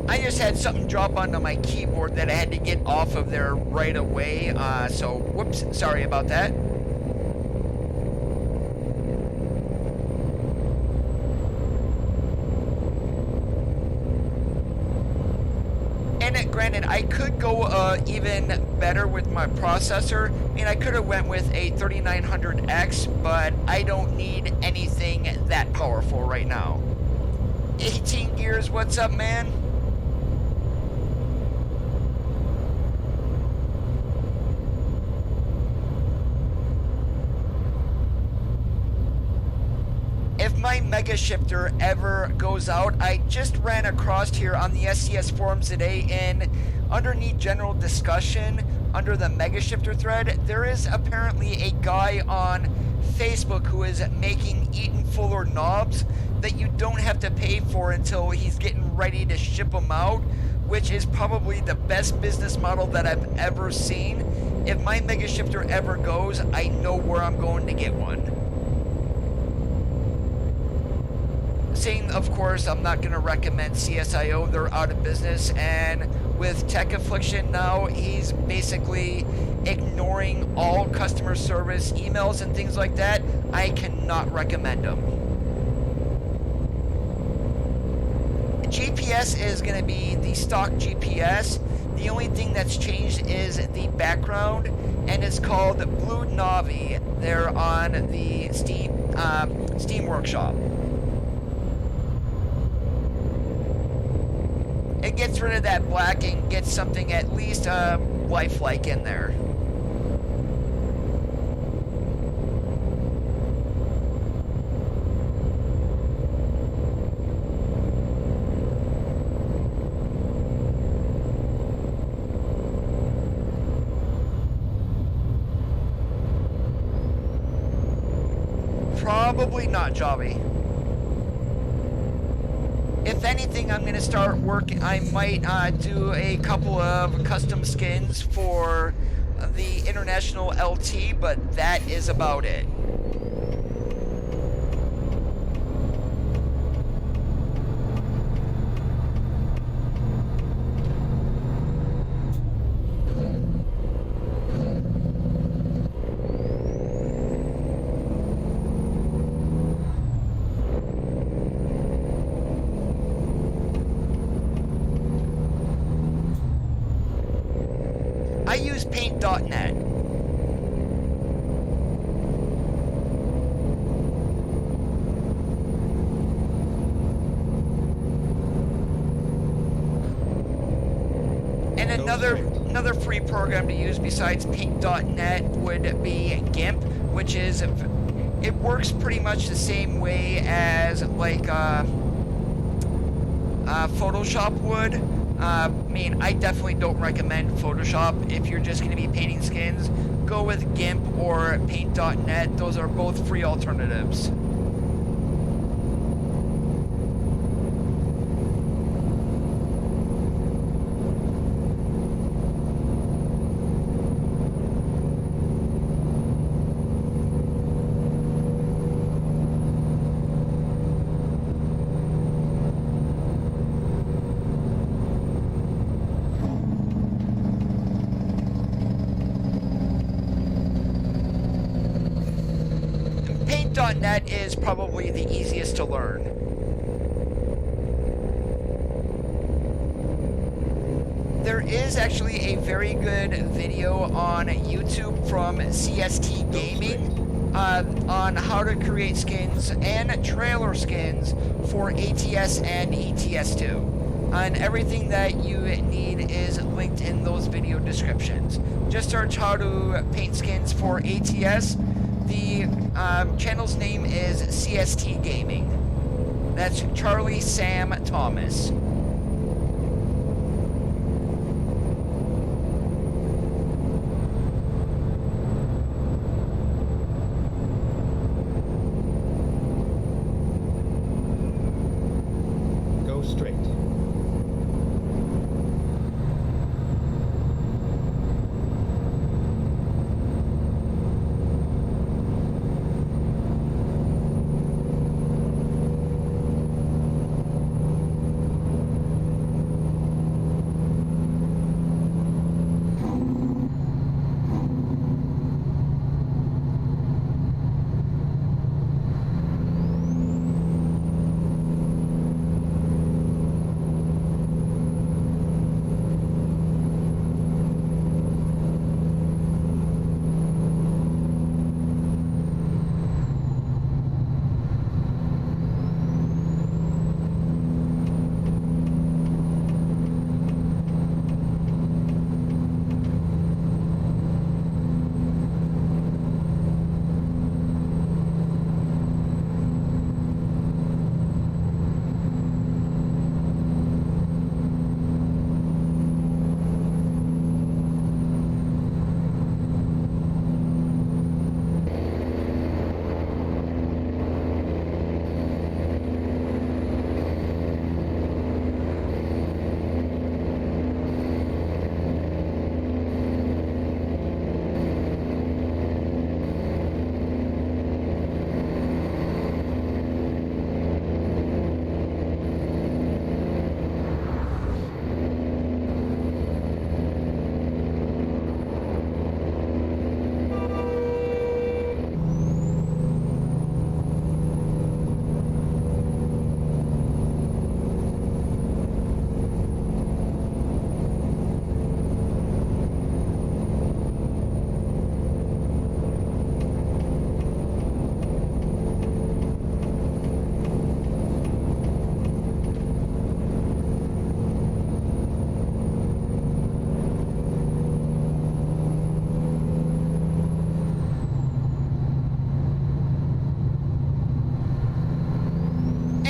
I just had something drop onto my keyboard that I had to get off of there right away, so whoops, sorry about that. And granted, I could go even better with my processor. I mean, I could have went with a 3900X, but I don't need anything that powerful right now. 18 Gears, what's up, man? If my Mega Shifter ever goes out, I just ran across here on the SCS forums today, and underneath general discussion, under the Mega Shifter thread, there is apparently a guy on Facebook who is making Eaton Fuller knobs that you don't have to pay for until he's getting ready to ship them out, which is probably the best business model that I've ever seen. If my Mega Shifter ever goes, I know where I'm going to get one. Saying, of course, I'm not going to recommend CSIO. They're out of business, and with Tech Affliction now, he's basically ignoring all customer service emails and things like that. I cannot recommend them. GPS is going to be the stock GPS. The only thing that's changed is the background, and it's called Blue Navi. They're on the Steam Workshop. It gets rid of that black and gets something at least lifelike in there. Probably not, Jobby. If anything, I'm going to start working. I might do a couple of custom skins for the International LT, but that is about it. I use paint.net. And another free program to use besides paint.net would be GIMP, which is, it works pretty much the same way as like Photoshop would. I mean, I definitely don't recommend Photoshop. If you're just going to be painting skins, go with GIMP or paint.net. Those are both free alternatives. Paint.net is probably the easiest to learn. There is actually a very good video on YouTube from CST Gaming on how to create skins and trailer skins for ATS and ETS2. And everything that you need is linked in those video descriptions. Just search how to paint skins for ATS. The channel's name is CST Gaming. That's Charlie Sam Thomas. Go straight.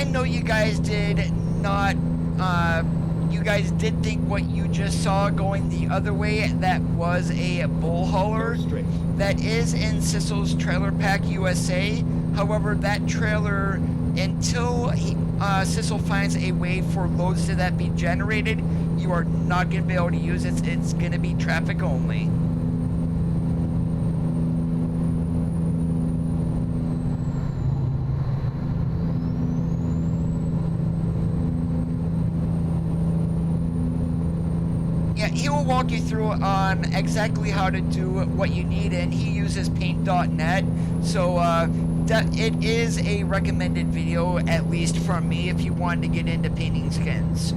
And no, you guys did not, you guys did think what you just saw going the other way, that was a bull hauler. Go straight. That is in Sissel's Trailer Pack USA. However, that trailer, until Sissel finds a way for loads to that be generated, you are not going to be able to use it. It's going to be traffic only. Yeah, he will walk you through on exactly how to do what you need, and he uses paint.net, so it is a recommended video, at least from me, if you wanted to get into painting skins.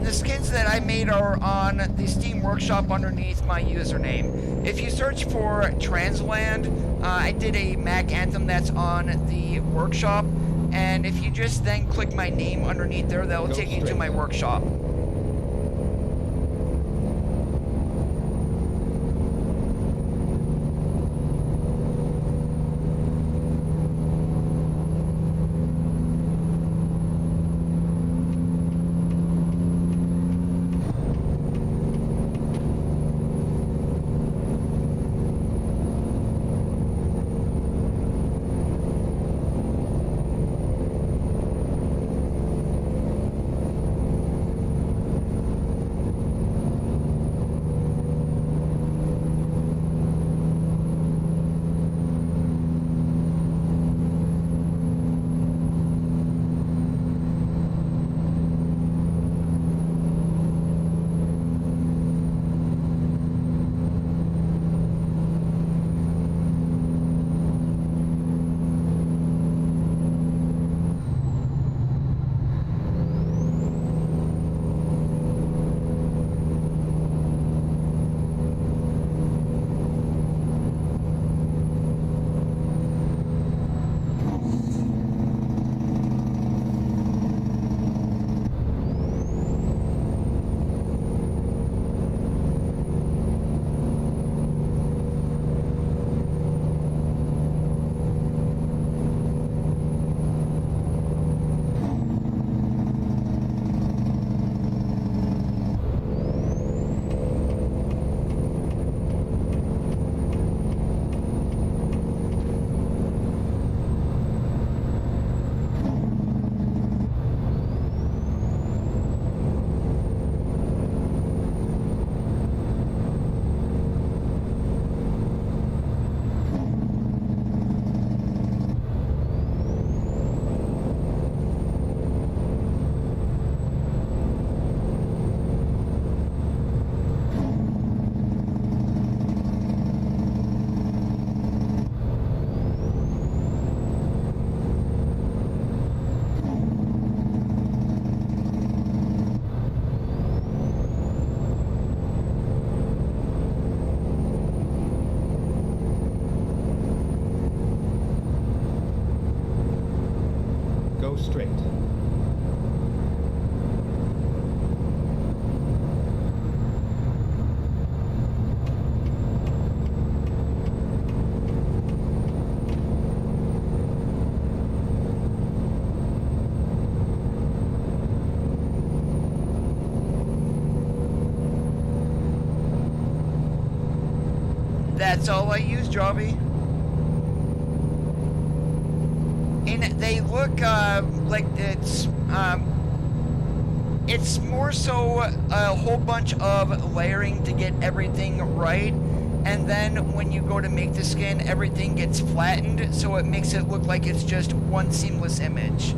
The skins that I made are on the Steam Workshop underneath my username. If you search for Transland, I did a Mac Anthem that's on the workshop, and if you just then click my name underneath there, that will take you to my workshop. straight. That's all I use, Jobby. And they look like it's more so a whole bunch of layering to get everything right, and then when you go to make the skin, everything gets flattened, so it makes it look like it's just one seamless image.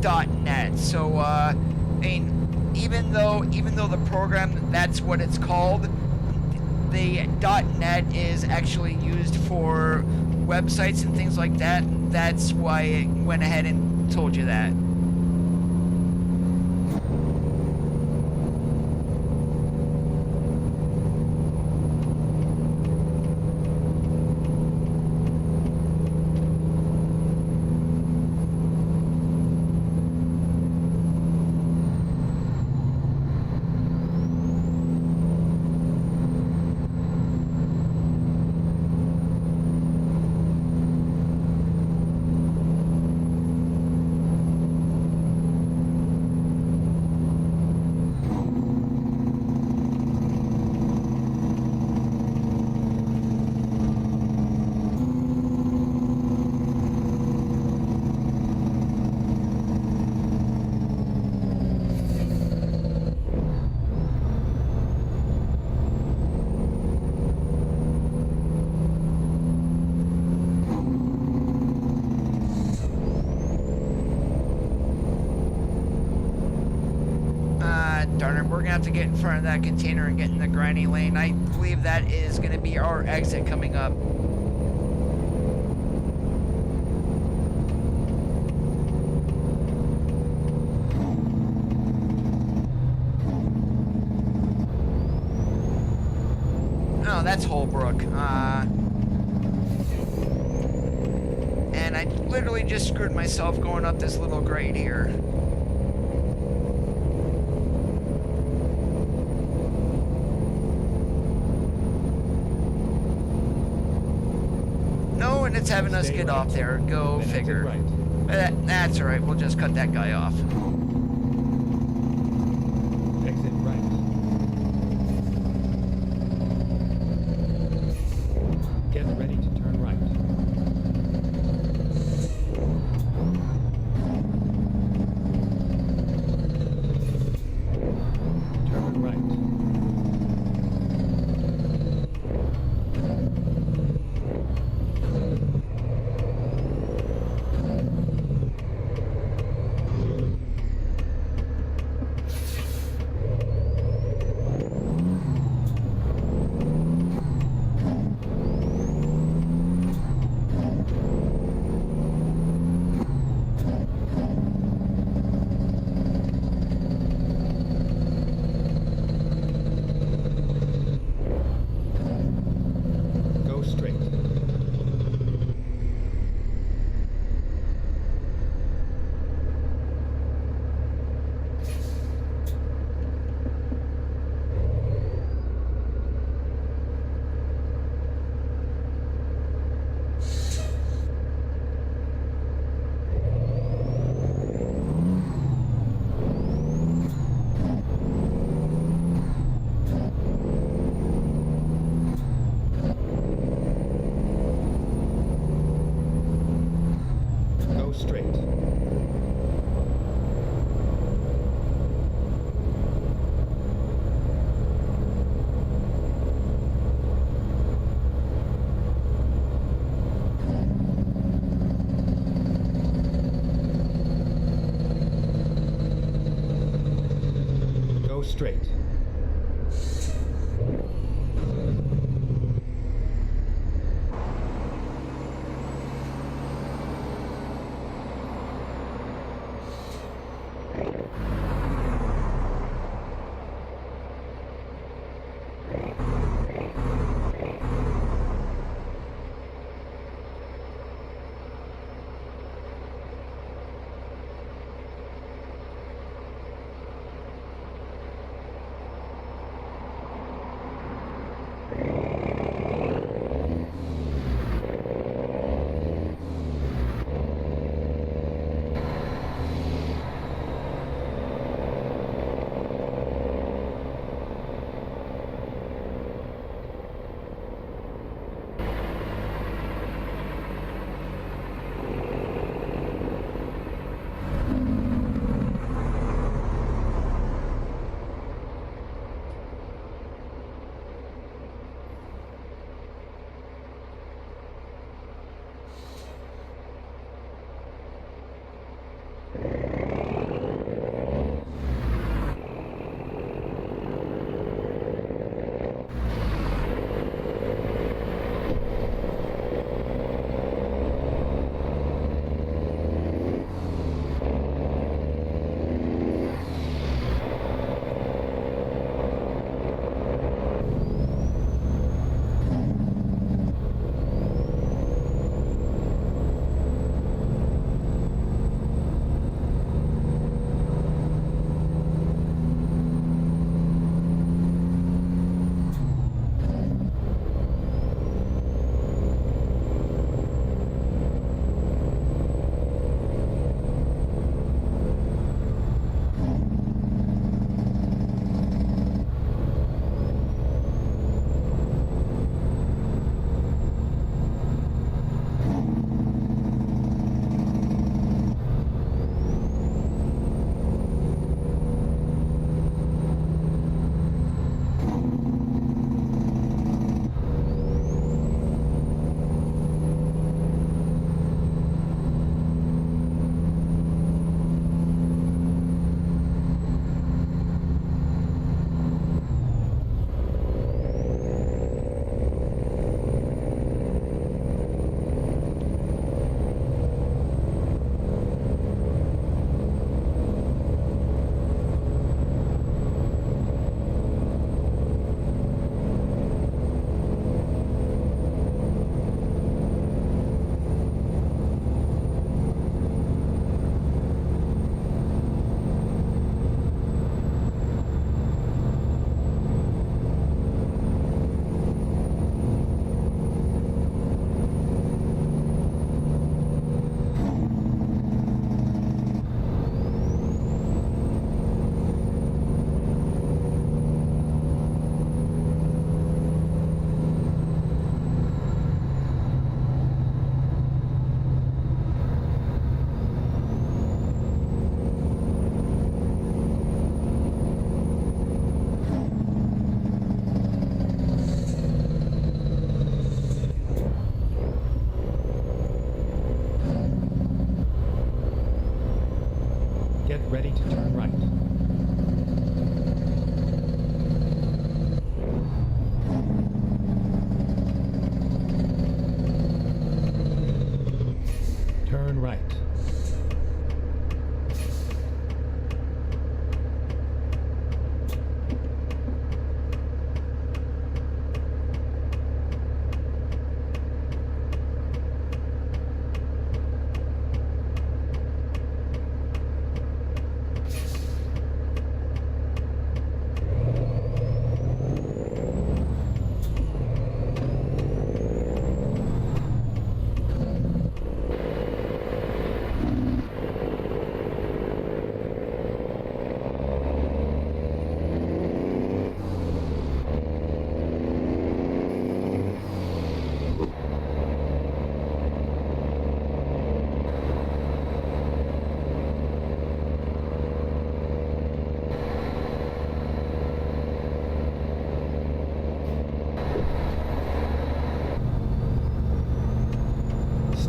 .NET. So, I mean, even though the program, that's what it's called, the .NET is actually used for websites and things like that. That's why it went ahead and told you that. Darn it, we're gonna have to get in front of that container and get in the grindy lane. I believe that is gonna be our exit coming up. Oh, that's Holbrook. And I literally just screwed myself going up this little grade here. And it's having us get off there. Go figure. That's all right. We'll just cut that guy off. Exit right. Get ready to turn right. Turn right.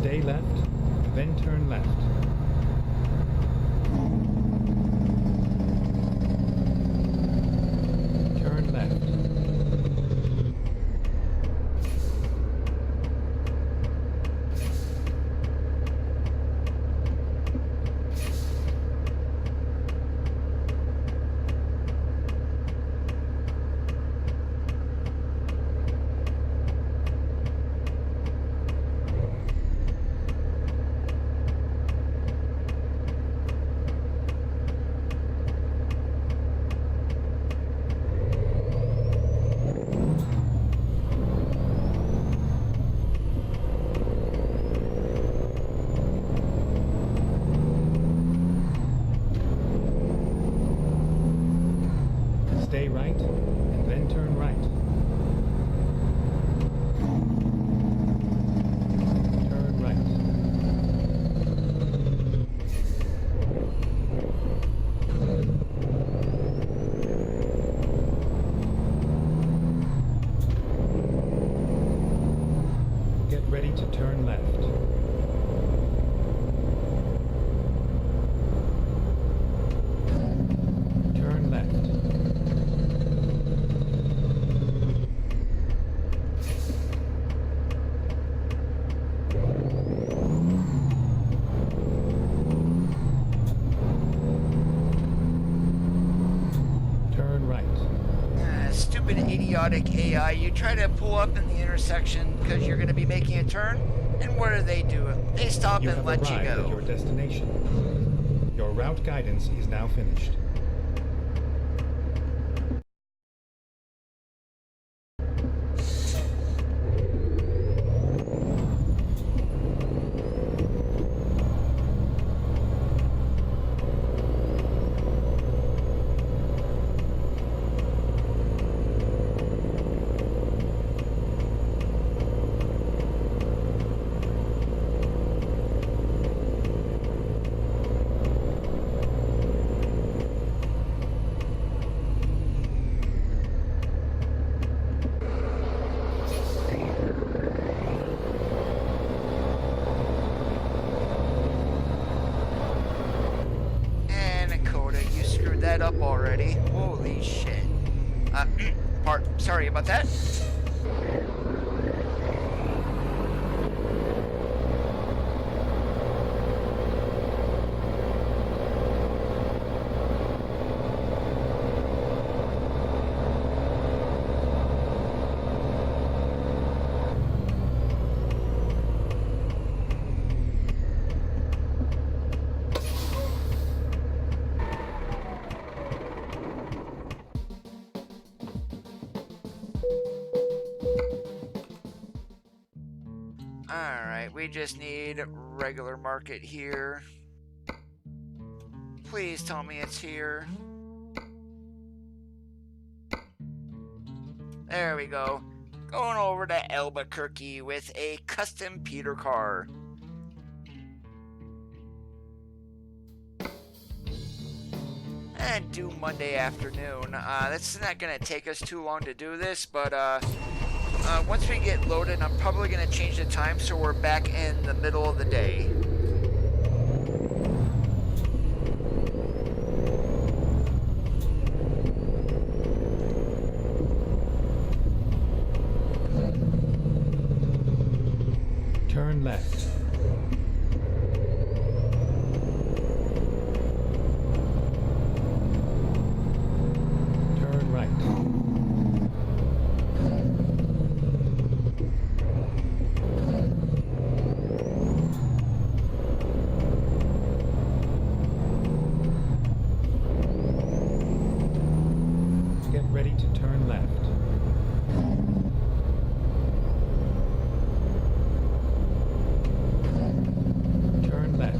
Stay left, then turn left. Turn left. Stay right, and then turn right. Turn right. Get ready to turn left. Turn left. Turn right. Stupid idiotic AI. You try to pull up in the intersection because you're going to be making a turn, and what do? They stop You and have let you arrived at your go. destination. Your route guidance is now finished. And Coda, you screwed that up already. Holy shit. Sorry about that. Alright, we just need regular market here. Please tell me it's here. There we go. Going over to Albuquerque with a custom Peter car. And due Monday afternoon. That's not going to take us too long to do this, but once we get loaded, I'm probably going to change the time so we're back in the middle of the day. Turn left. Turn right. Get ready to turn left. Turn left.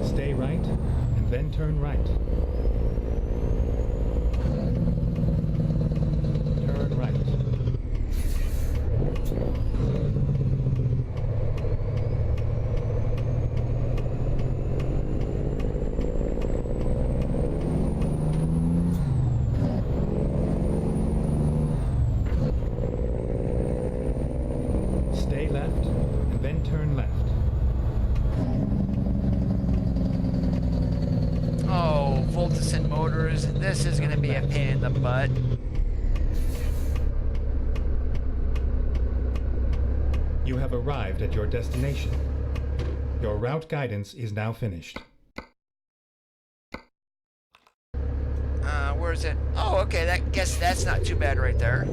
Stay right, and then turn right. and motors. This is going to be a pain in the butt. You have arrived at your destination. Your route guidance is now finished. Where is it? Oh, okay. Guess that's not too bad right there.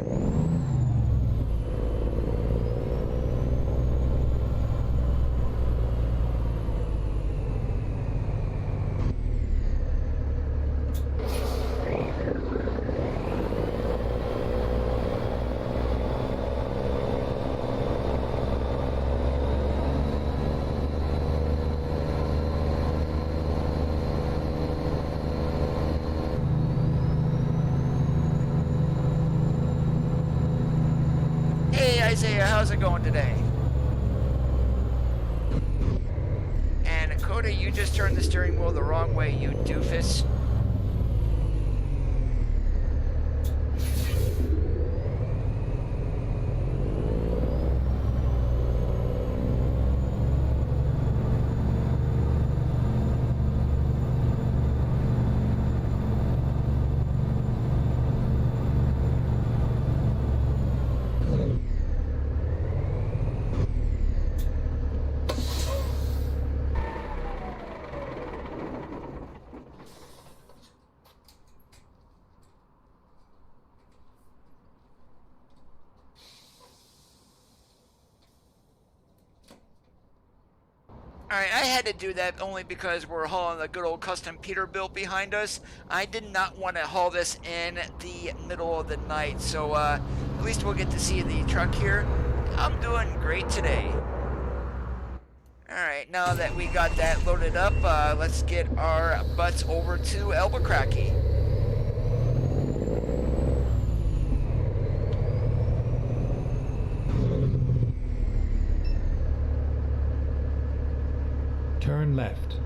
Isaiah, how's it going today? And Coda, you just turned the steering wheel the wrong way, you doofus. Alright, I had to do that only because we're hauling the good old custom Peterbilt behind us. I did not want to haul this in the middle of the night, so at least we'll get to see the truck here. I'm doing great today. Alright, now that we got that loaded up, let's get our butts over to Albuquerque. Turn left.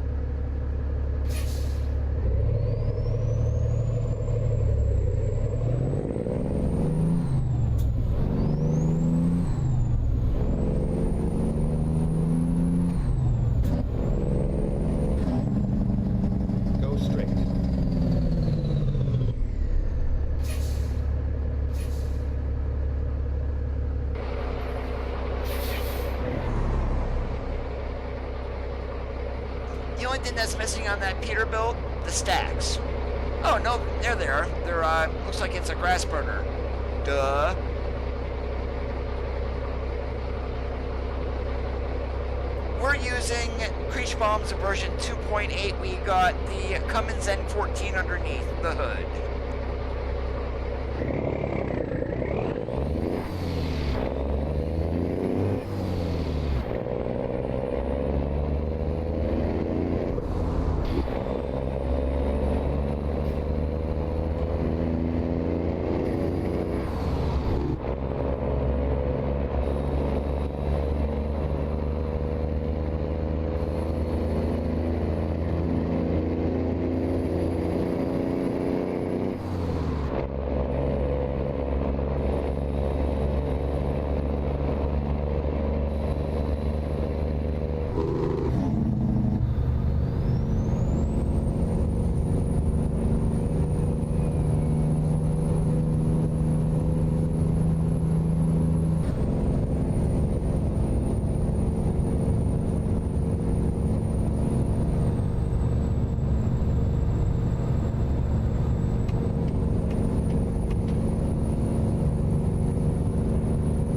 Go straight. The only thing that's missing on that Peterbilt, the stacks. Oh no, there they are. They're looks like it's a grass burner. Duh. We're using Creechbomb's version 2.8. We got the Cummins N14 underneath the hood.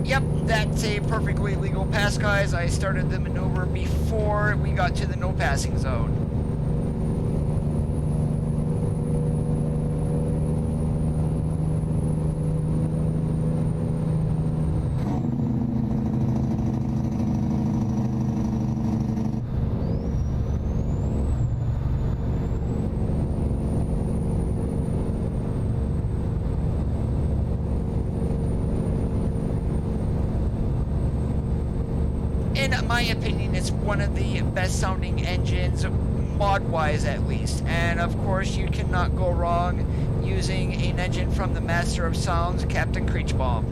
Yep, that's a perfectly legal pass, guys. I started the maneuver before we got to the no passing zone. In my opinion, it's one of the best sounding engines, mod-wise at least. And of course, you cannot go wrong using an engine from the Master of Sounds, Captain Creechbomb.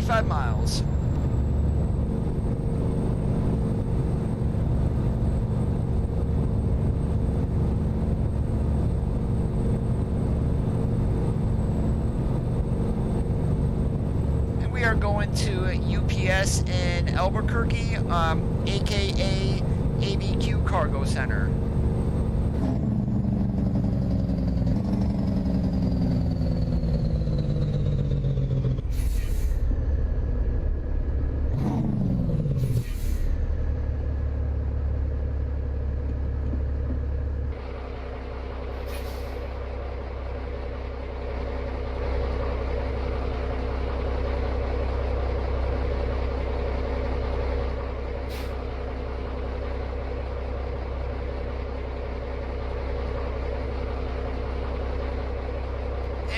35 miles. And we are going to UPS in Albuquerque, aka ABQ Cargo Center.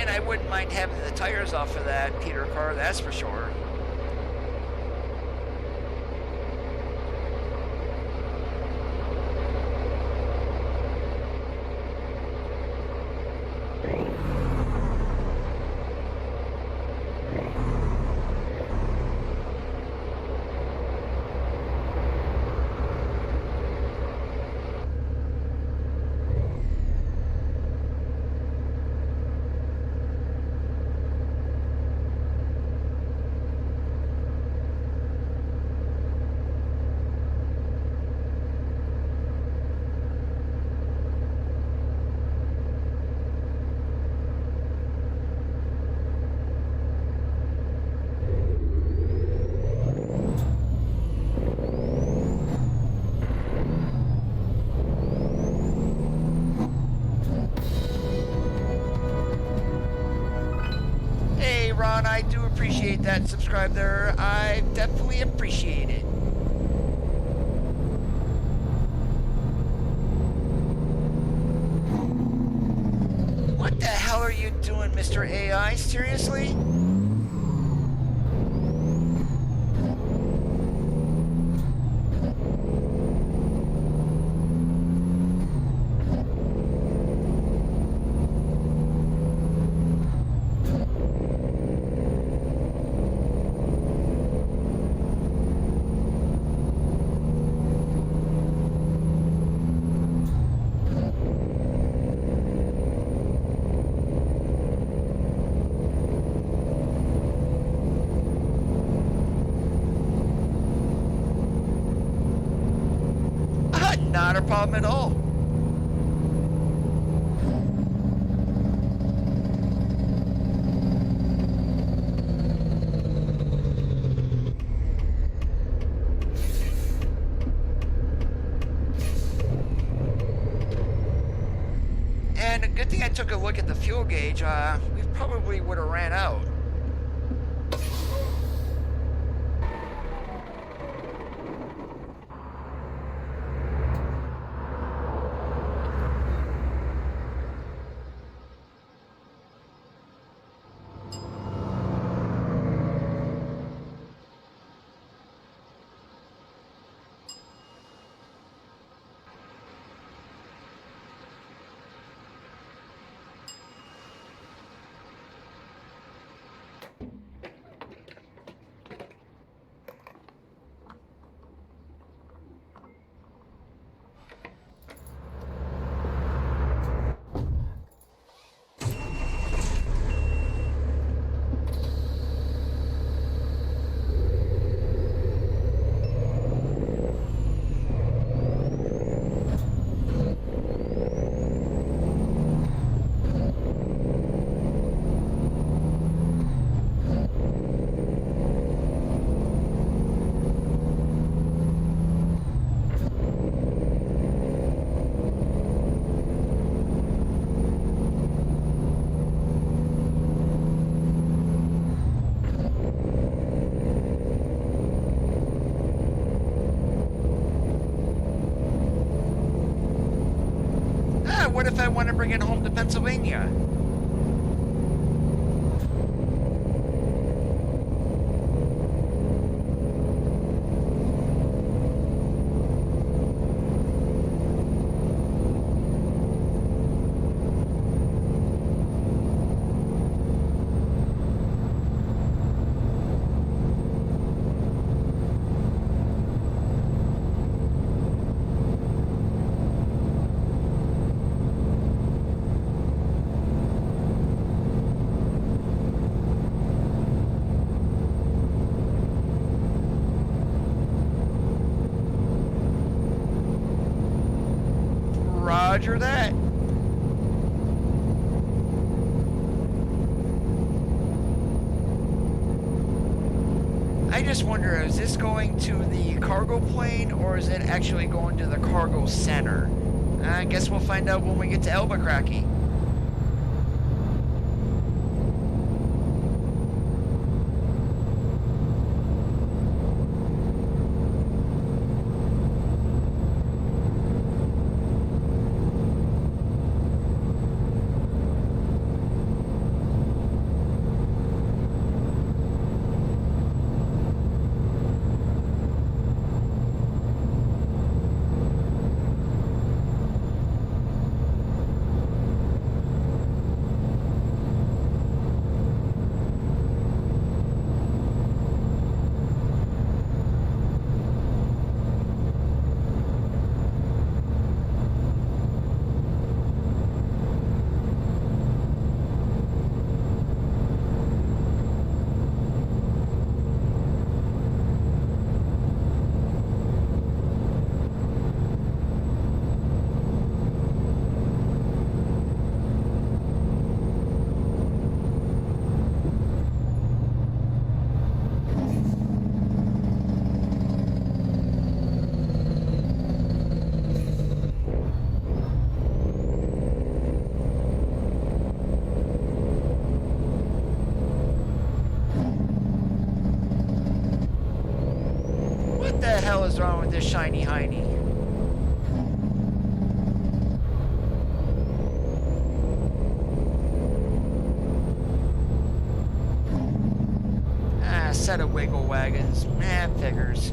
And I wouldn't mind having the tires off of that Peter car, that's for sure. Ron, I do appreciate that subscribe there. I definitely appreciate it. What the hell are you doing, Mr. AI? Seriously? Not a problem at all. And a good thing I took a look at the fuel gauge. We probably would have ran out. What if I want to bring it home to Pennsylvania? Roger that. I just wonder, is this going to the cargo plane or is it actually going to the cargo center? I guess we'll find out when we get to Albuquerque. What the hell is wrong with this shiny hiney? Ah, set of wiggle wagons. Figures.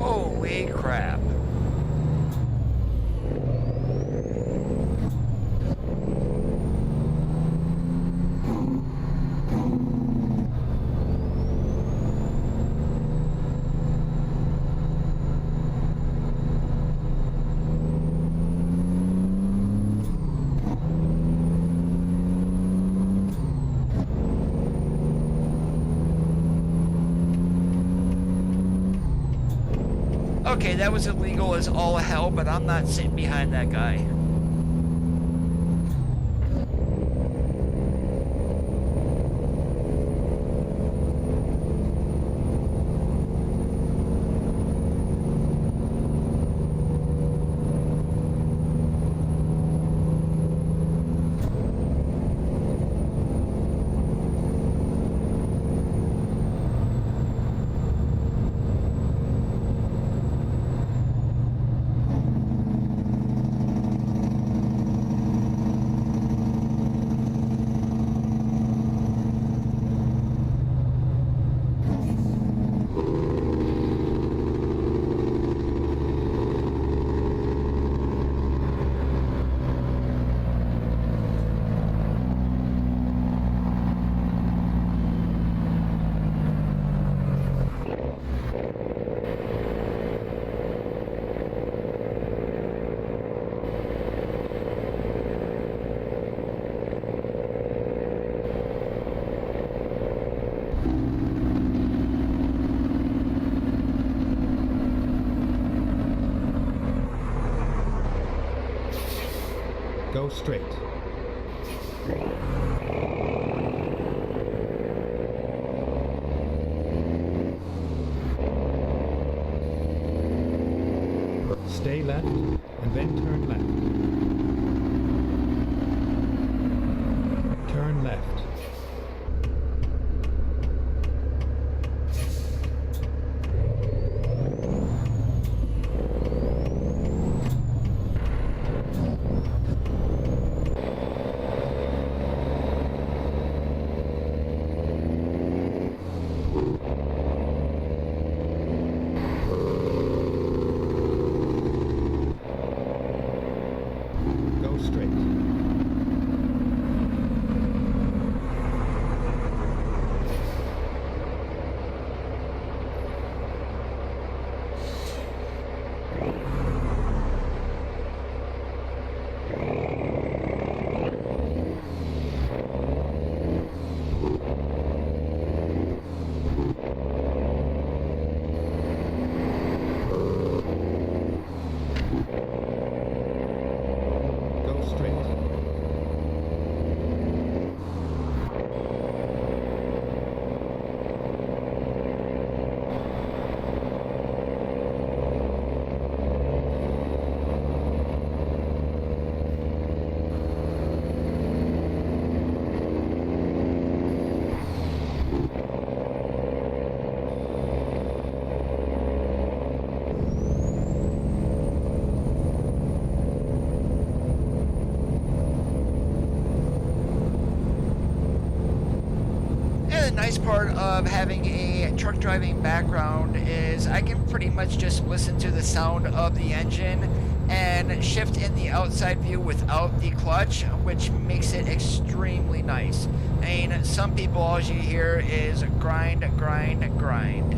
Holy crap. Okay, that was illegal as all hell, but I'm not sitting behind that guy. Go straight. Stay left, and then turn left. Go straight. The nice part of having a truck driving background is I can pretty much just listen to the sound of the engine and shift in the outside view without the clutch, which makes it extremely nice. I mean, some people, all you hear is grind, grind, grind.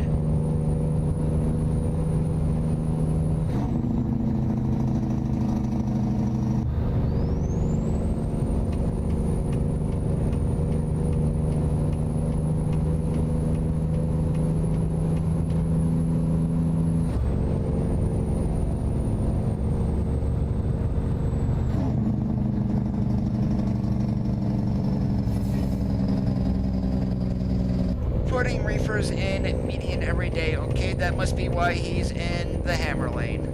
Putting reefers in median every day. Okay, that must be why he's in the hammer lane.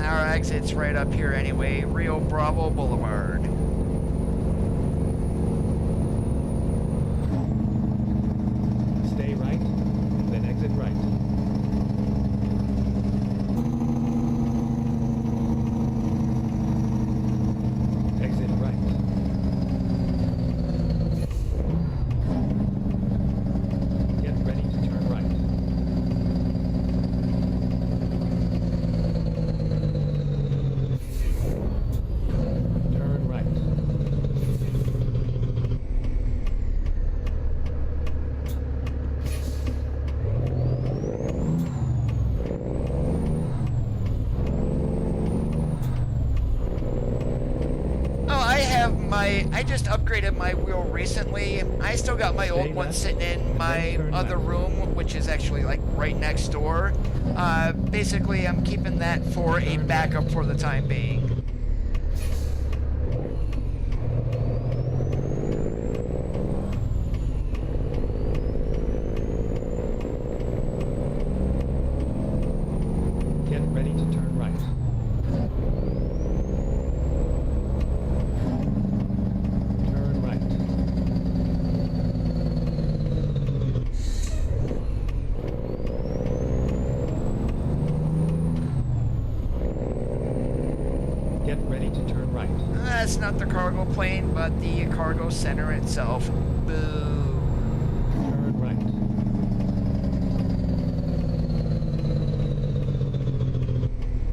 Our exit's right up here anyway, Rio Bravo Boulevard. Stay right, then exit right. Exit right. Get ready to turn right. Turn right. I just upgraded my wheel recently. I still got my old one sitting in my other room, which is actually like right next door. Basically, I'm keeping that for a backup for the time being. Get ready to turn right. Turn right. Get ready to turn right. That's not the cargo plane, but the cargo center itself. Boo. Turn right.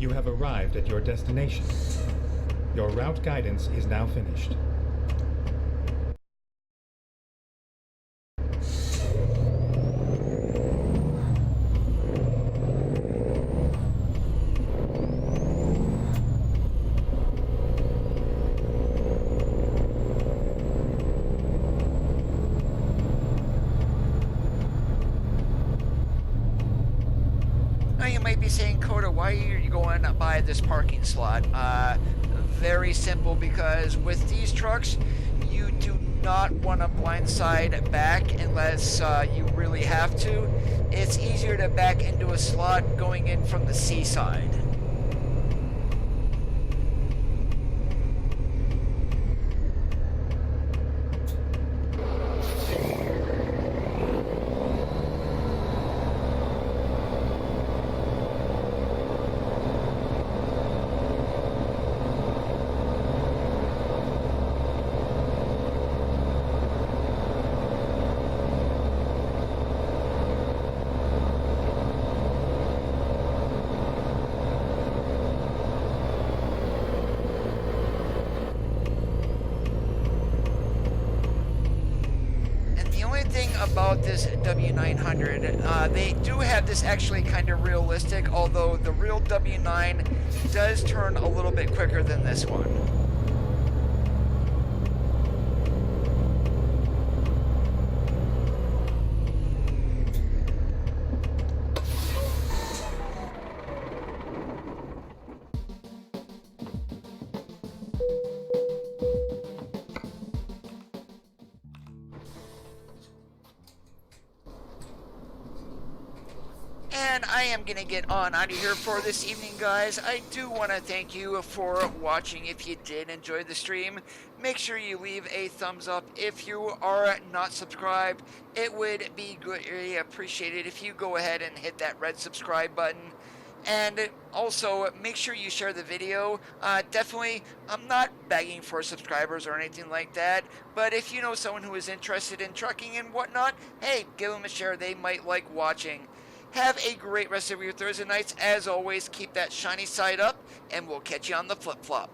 You have arrived at your destination. Your route guidance is now finished. Now you might be saying, Coda, why are you going by this parking slot? Very simple, because with these trucks, you do not want to blindside back unless you really have to. It's easier to back into a slot going in from the C side. about this W900. They do have this actually kind of realistic, although the real W9 does turn a little bit quicker than this one. And I am going to get on out of here for this evening, guys. I do want to thank you for watching. If you did enjoy the stream, make sure you leave a thumbs up. If you are not subscribed, it would be greatly appreciated if you go ahead and hit that red subscribe button. And also, make sure you share the video. Definitely, I'm not begging for subscribers or anything like that, but if you know someone who is interested in trucking and whatnot, hey, give them a share. They might like watching. Have a great rest of your Thursday nights. As always, keep that shiny side up, and we'll catch you on the flip-flop.